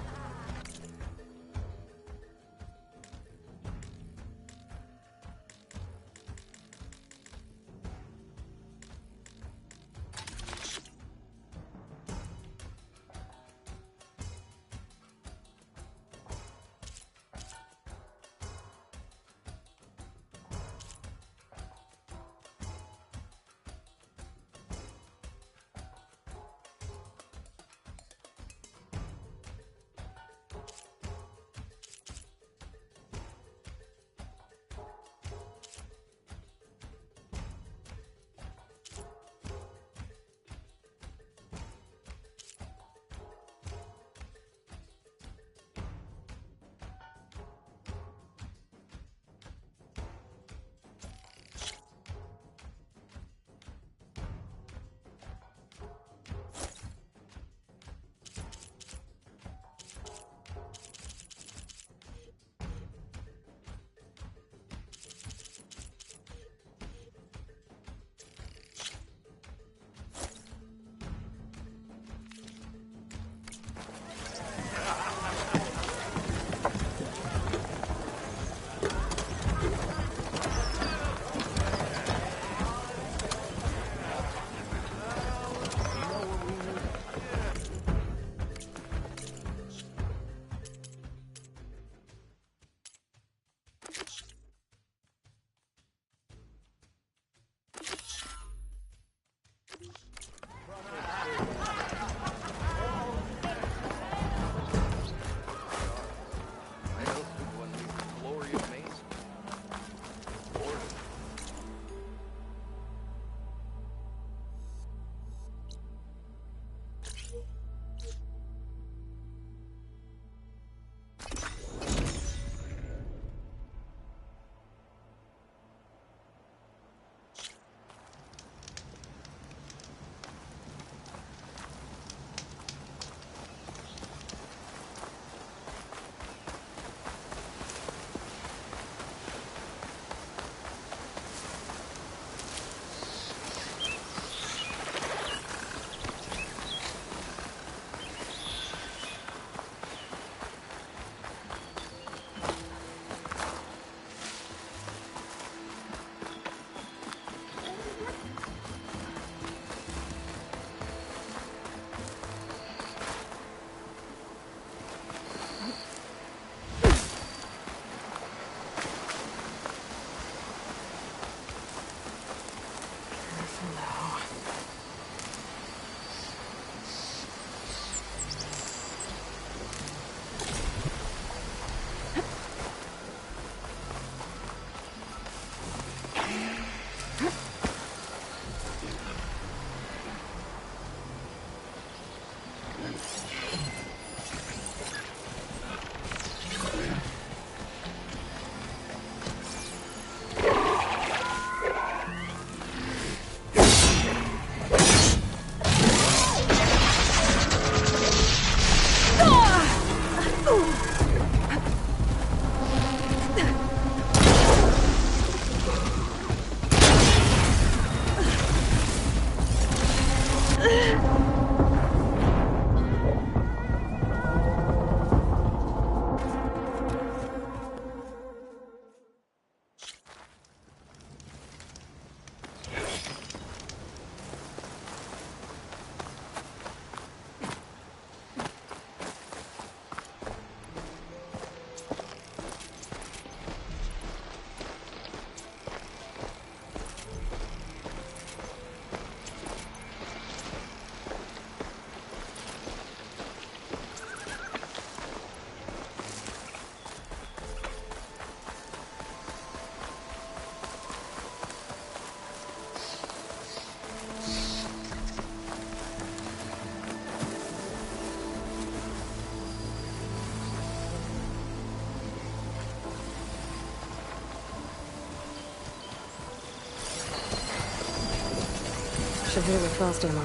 Should hit it with frost ammo.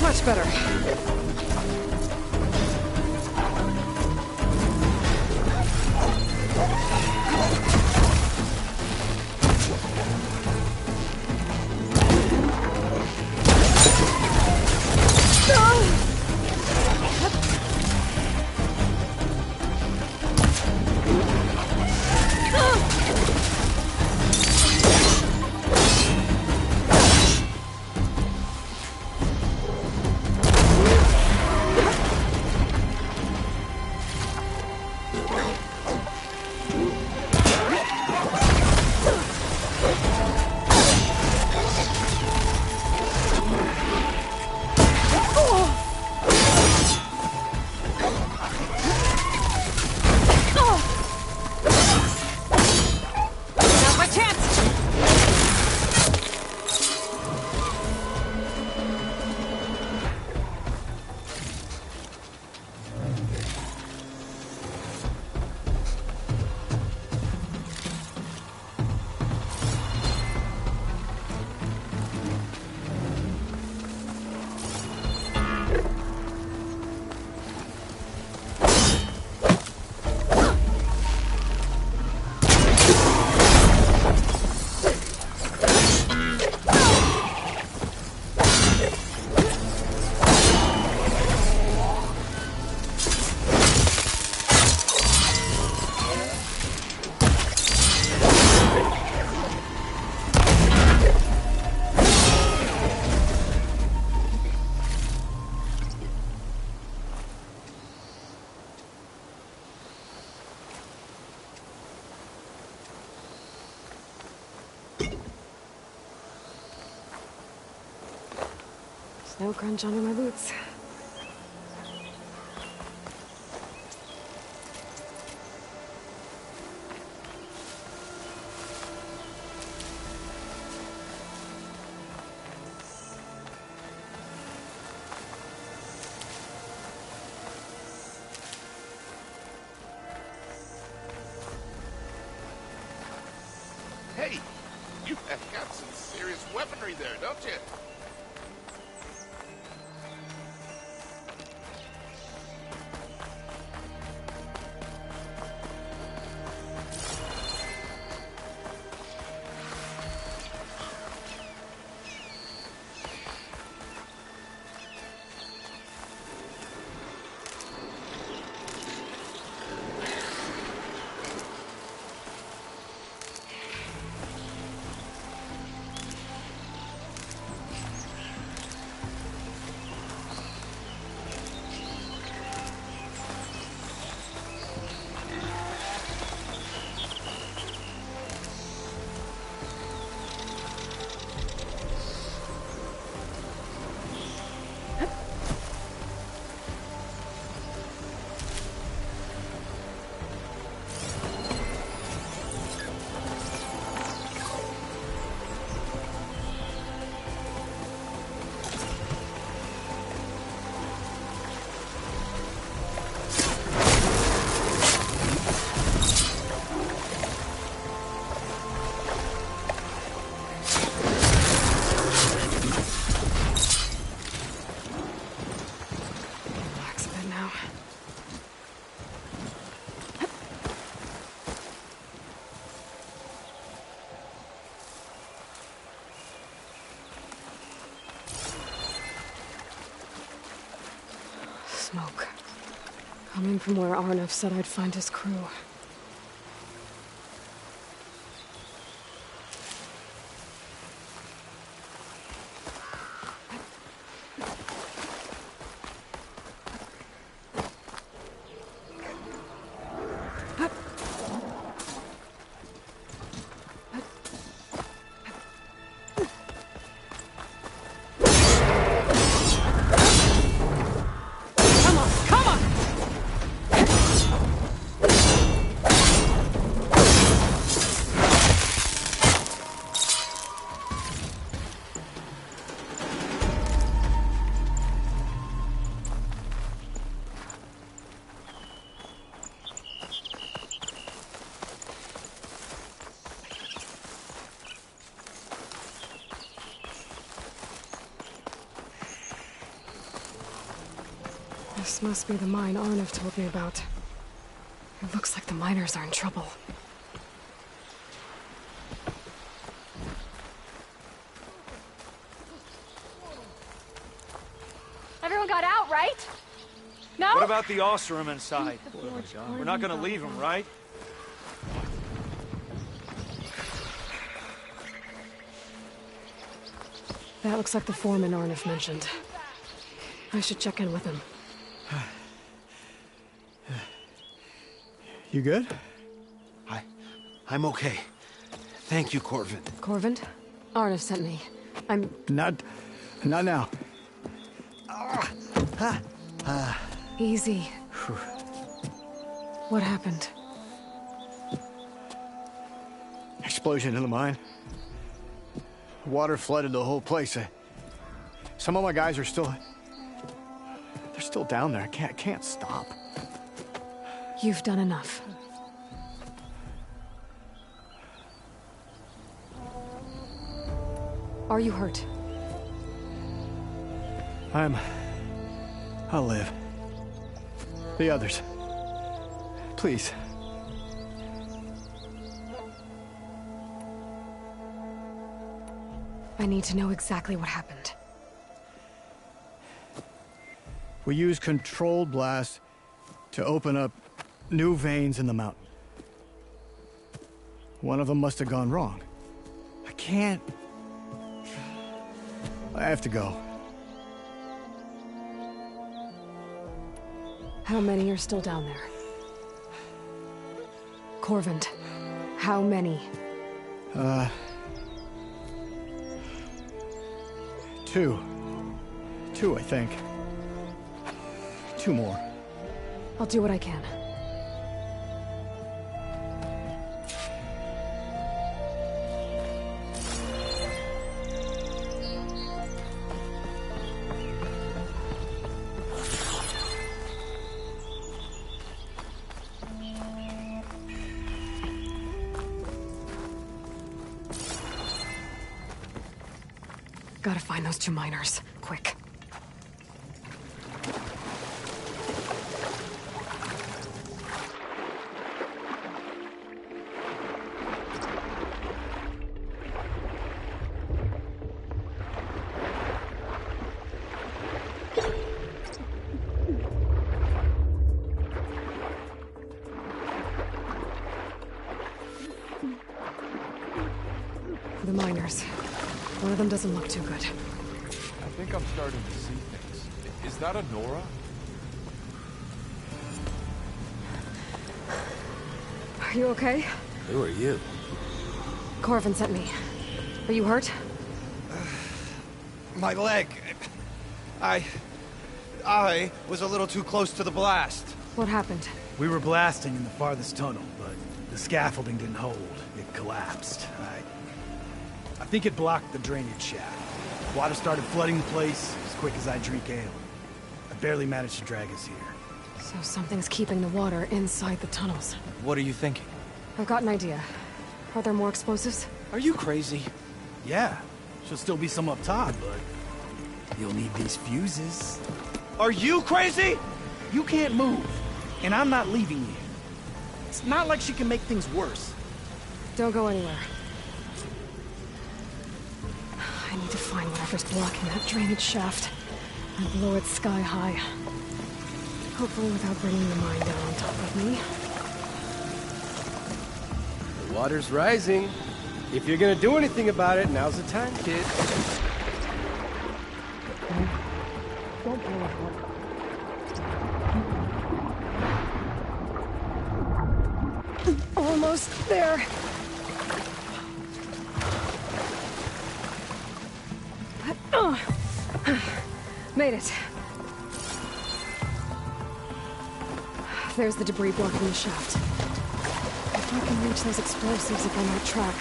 Much better. Snow crunch under my boots. Hey, you have got some serious weaponry there, don't you? Smoke. Coming from where Arnav said I'd find his crew. This must be the mine Arnav told me about. It looks like the miners are in trouble. Everyone got out, right? No? What about the Ostrom inside? We're not gonna leave him, right? That looks like the foreman Arnav mentioned. I should check in with him. You good? I'm okay. Thank you, Corvin. Corvin? Arnav sent me. I'm... Not now. Easy. What happened? Explosion in the mine. Water flooded the whole place. Some of my guys are still... They're still down there. I can't stop. You've done enough. Are you hurt? I'll live. The others. Please. I need to know exactly what happened. We used controlled blast to open up new veins in the mountain. One of them must have gone wrong. I can't... I have to go. How many are still down there? Corvin, how many? Two. Two, I think. Two more. I'll do what I can. gotta find those 2 miners. Quick. The miners. One of them doesn't look too good. I think I'm starting to see things. Is that a Nora? Are you okay? Who are you? Corvin sent me. Are you hurt? My leg. I was a little too close to the blast. What happened? We were blasting in the farthest tunnel, but the scaffolding didn't hold. It collapsed. I think it blocked the drainage shaft. Water started flooding the place as quick as I drink ale. I barely managed to drag us here. So something's keeping the water inside the tunnels. What are you thinking? I've got an idea. Are there more explosives? Are you crazy? Yeah, should still be some up top, but you'll need these fuses. Are you crazy? You can't move, and I'm not leaving you. It's not like she can make things worse. Don't go anywhere. I need to find whatever's blocking that drainage shaft and blow it sky high. Hopefully without bringing the mine down on top of me. The water's rising. If you're gonna do anything about it, now's the time, kid. Don't blow it. Almost there. Made it. There's the debris blocking the shaft. If I can reach those explosives up on that track,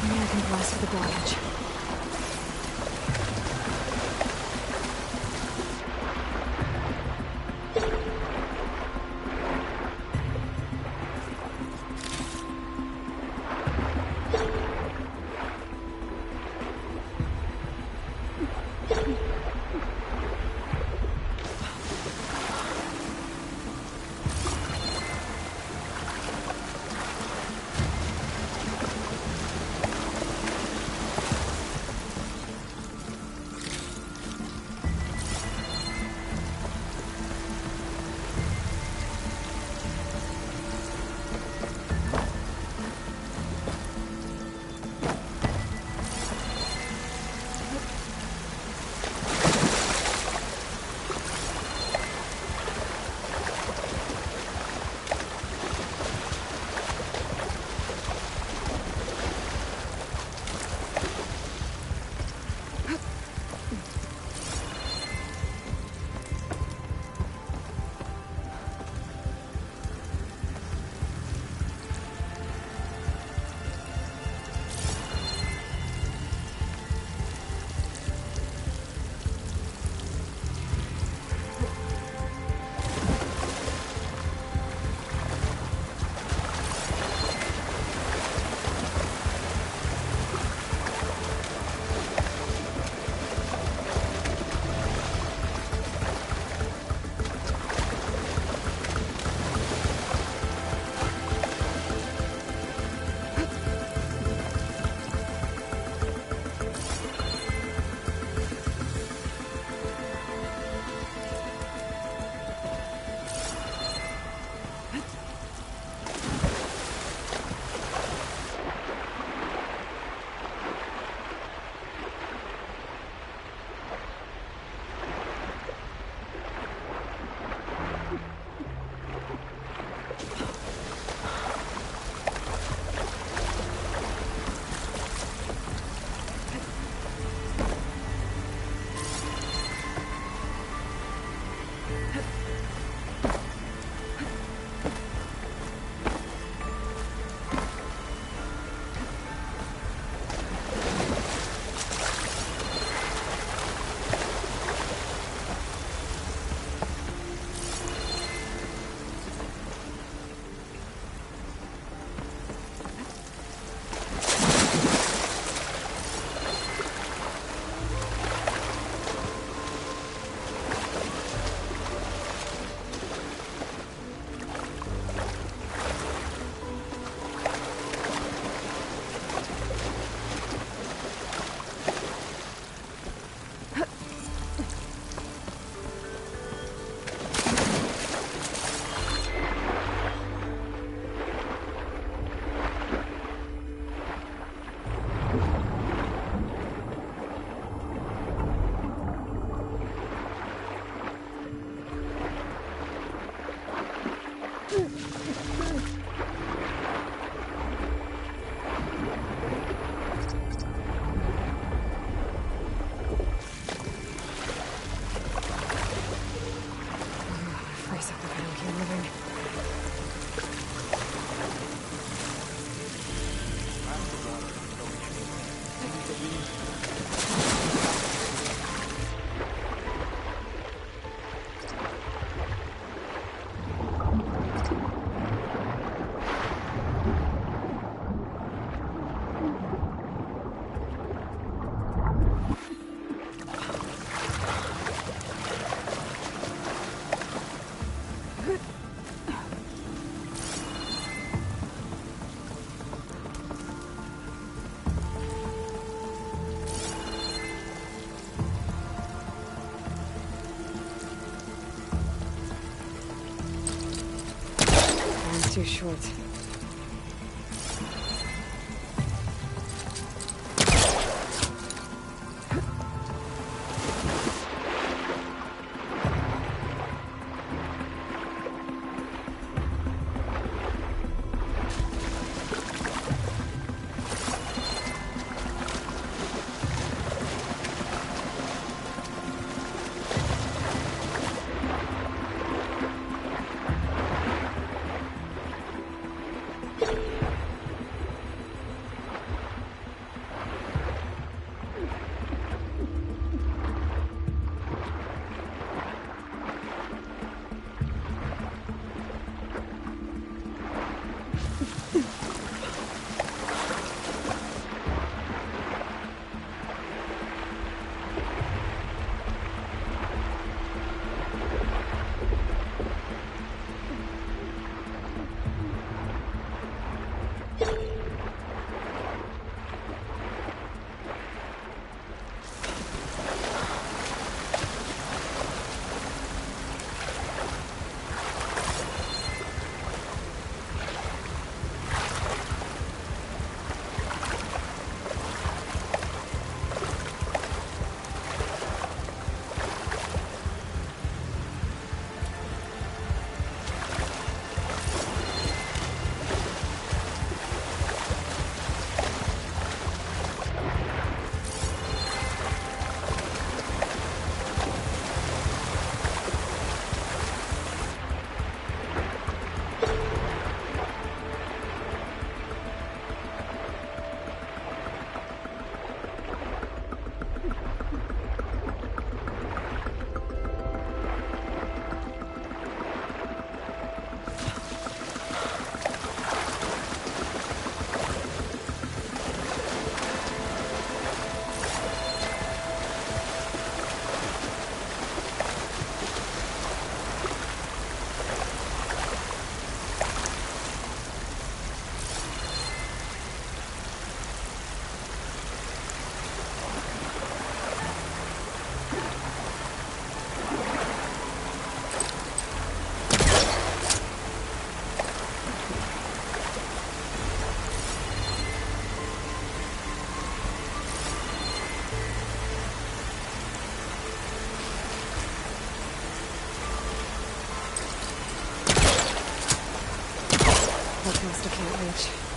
maybe I can blast for the blockage. too short. Master can't reach.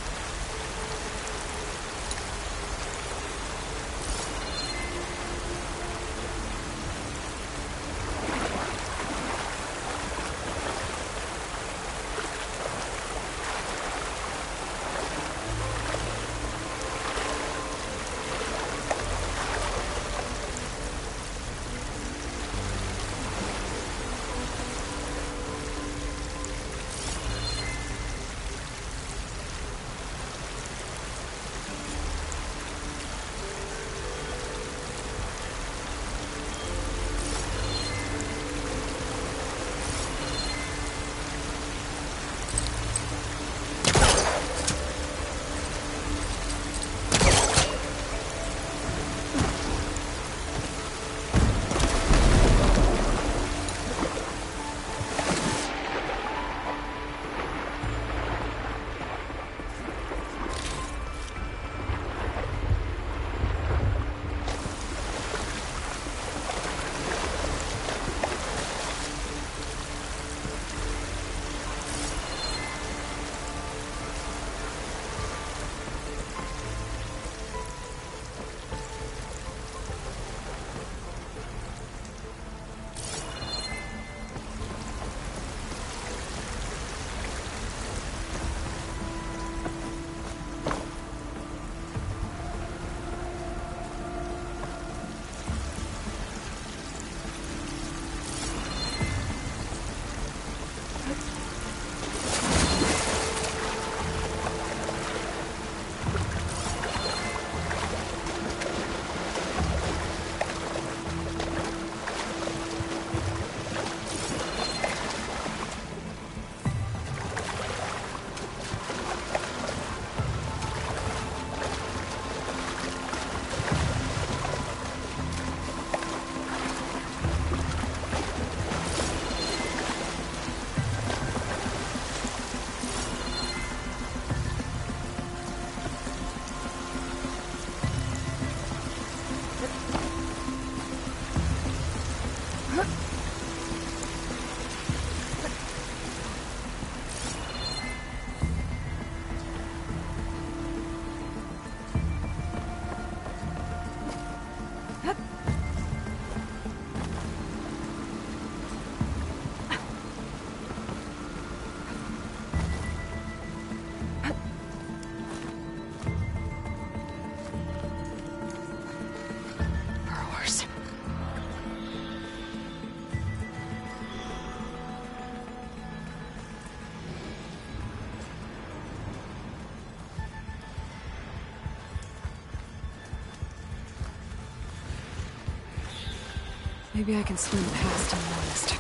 Maybe I can swim past unnoticed.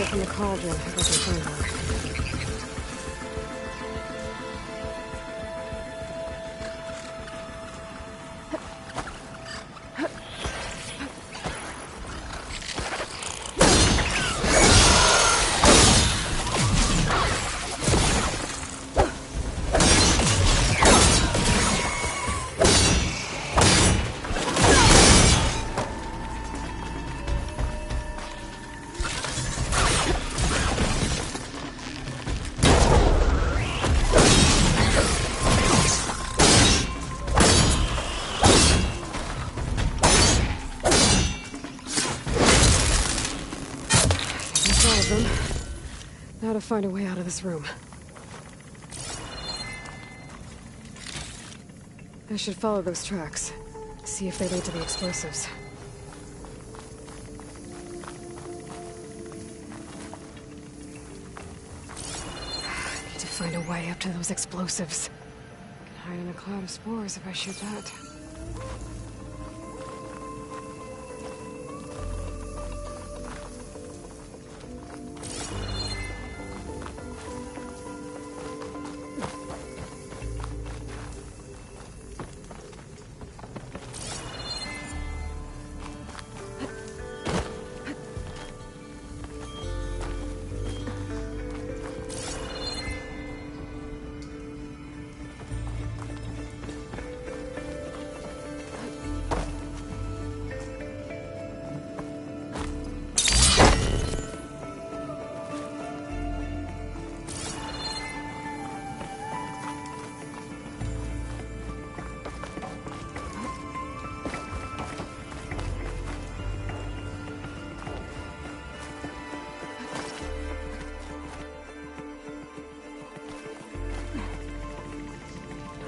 From the cauldron, if I can find one. Now to find a way out of this room. I should follow those tracks. See if they lead to the explosives. I need to find a way up to those explosives. I can hide in a cloud of spores if I shoot that.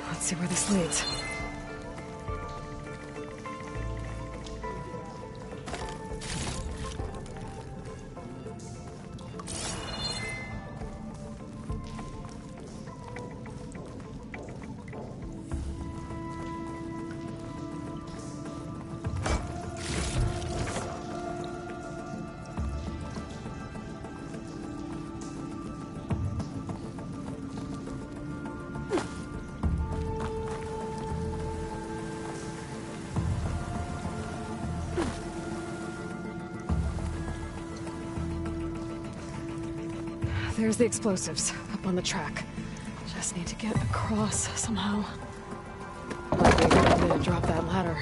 Let's see where this leads. There's the explosives, up on the track. Just need to get across somehow. Might be a good idea to drop that ladder.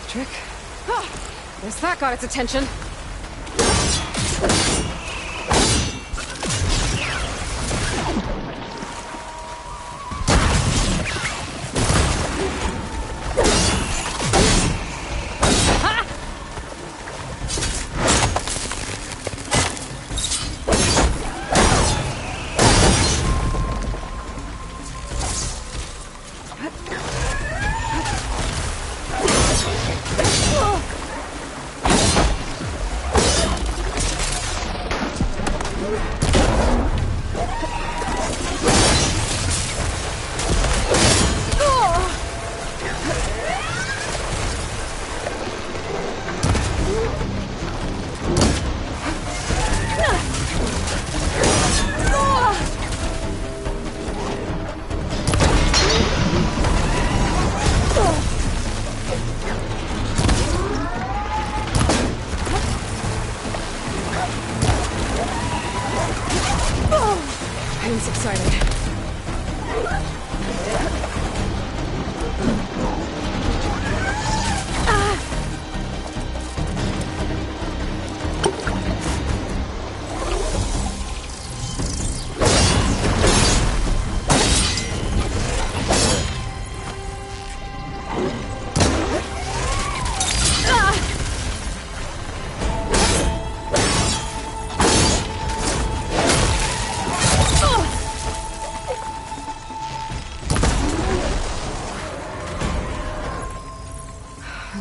Trick. Ah, guess that got its attention.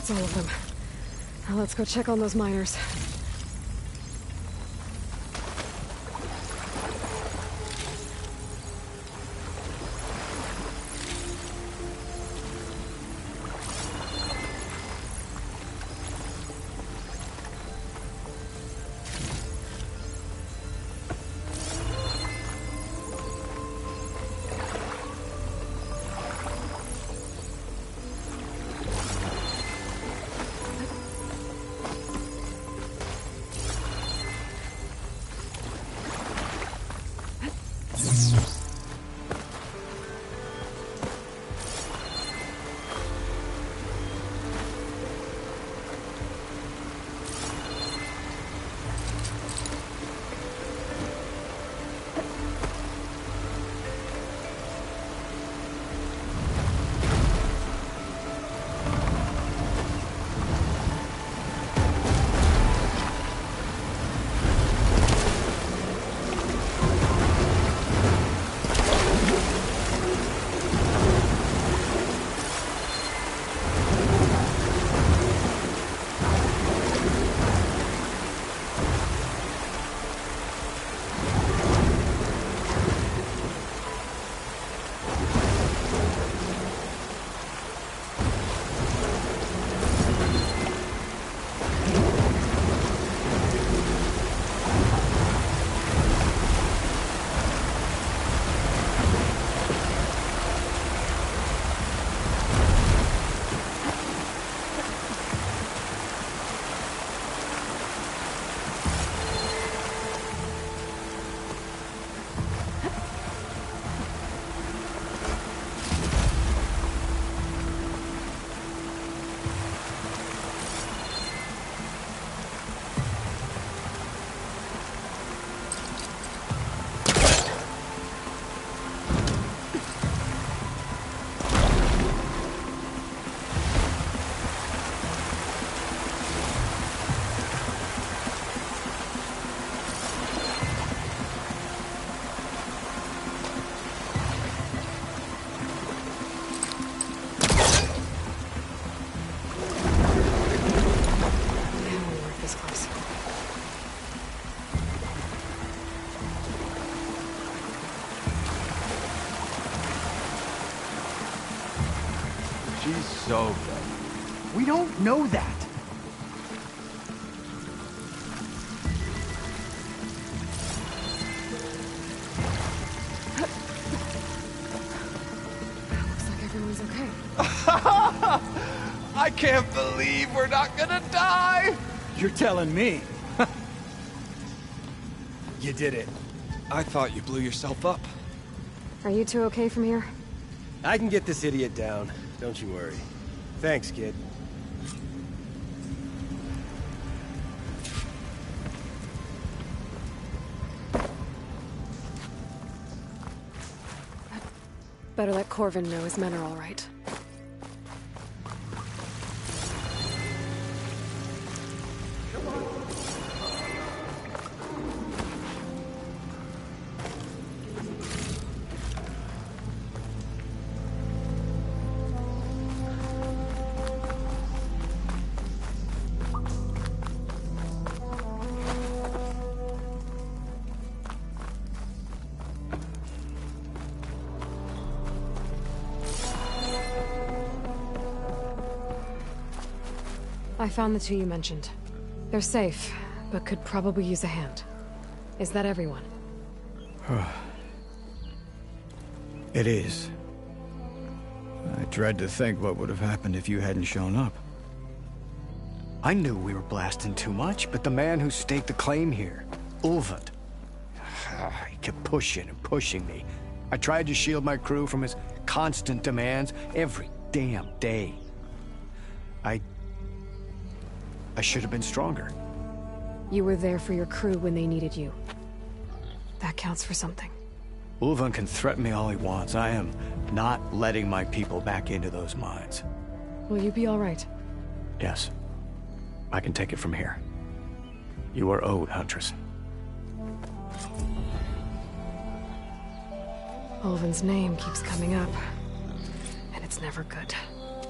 That's all of them. Now let's go check on those miners. She's so good. We don't know that. Looks like everyone's okay. I can't believe we're not gonna die! You're telling me. You did it. I thought you blew yourself up. Are you two okay from here? I can get this idiot down. Don't you worry. Thanks, kid. Better let Corvin know his men are all right. I found the two you mentioned. They're safe, but could probably use a hand. Is that everyone? It is. I dread to think what would have happened if you hadn't shown up. I knew we were blasting too much, but the man who staked the claim here, Ulvund, he kept pushing and pushing me. I tried to shield my crew from his constant demands every damn day. I should have been stronger. You were there for your crew when they needed you. That counts for something. Ulvund can threaten me all he wants. I am not letting my people back into those mines. Will you be all right? Yes. I can take it from here. You are owed, Huntress. Ulvund's name keeps coming up, and it's never good.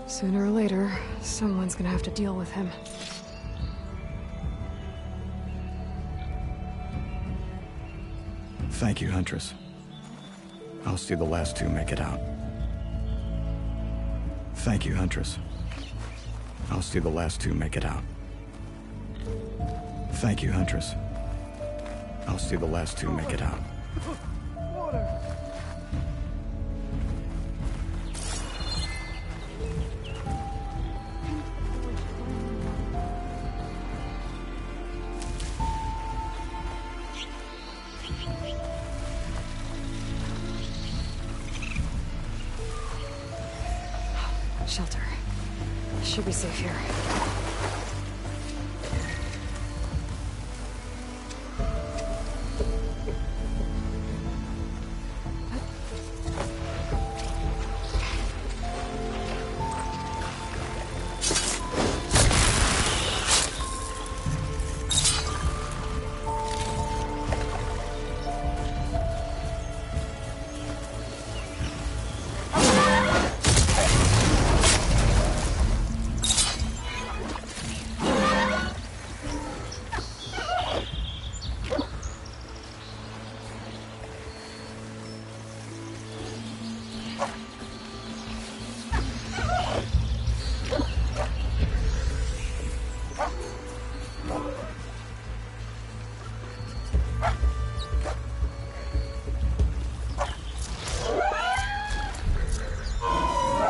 Sooner or later, someone's gonna have to deal with him. Thank you, Huntress. I'll see the last two make it out. Thank you, Huntress. I'll see the last two make it out. Thank you, Huntress. I'll see the last two make it out. Shelter. Should be safe here.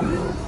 Woo!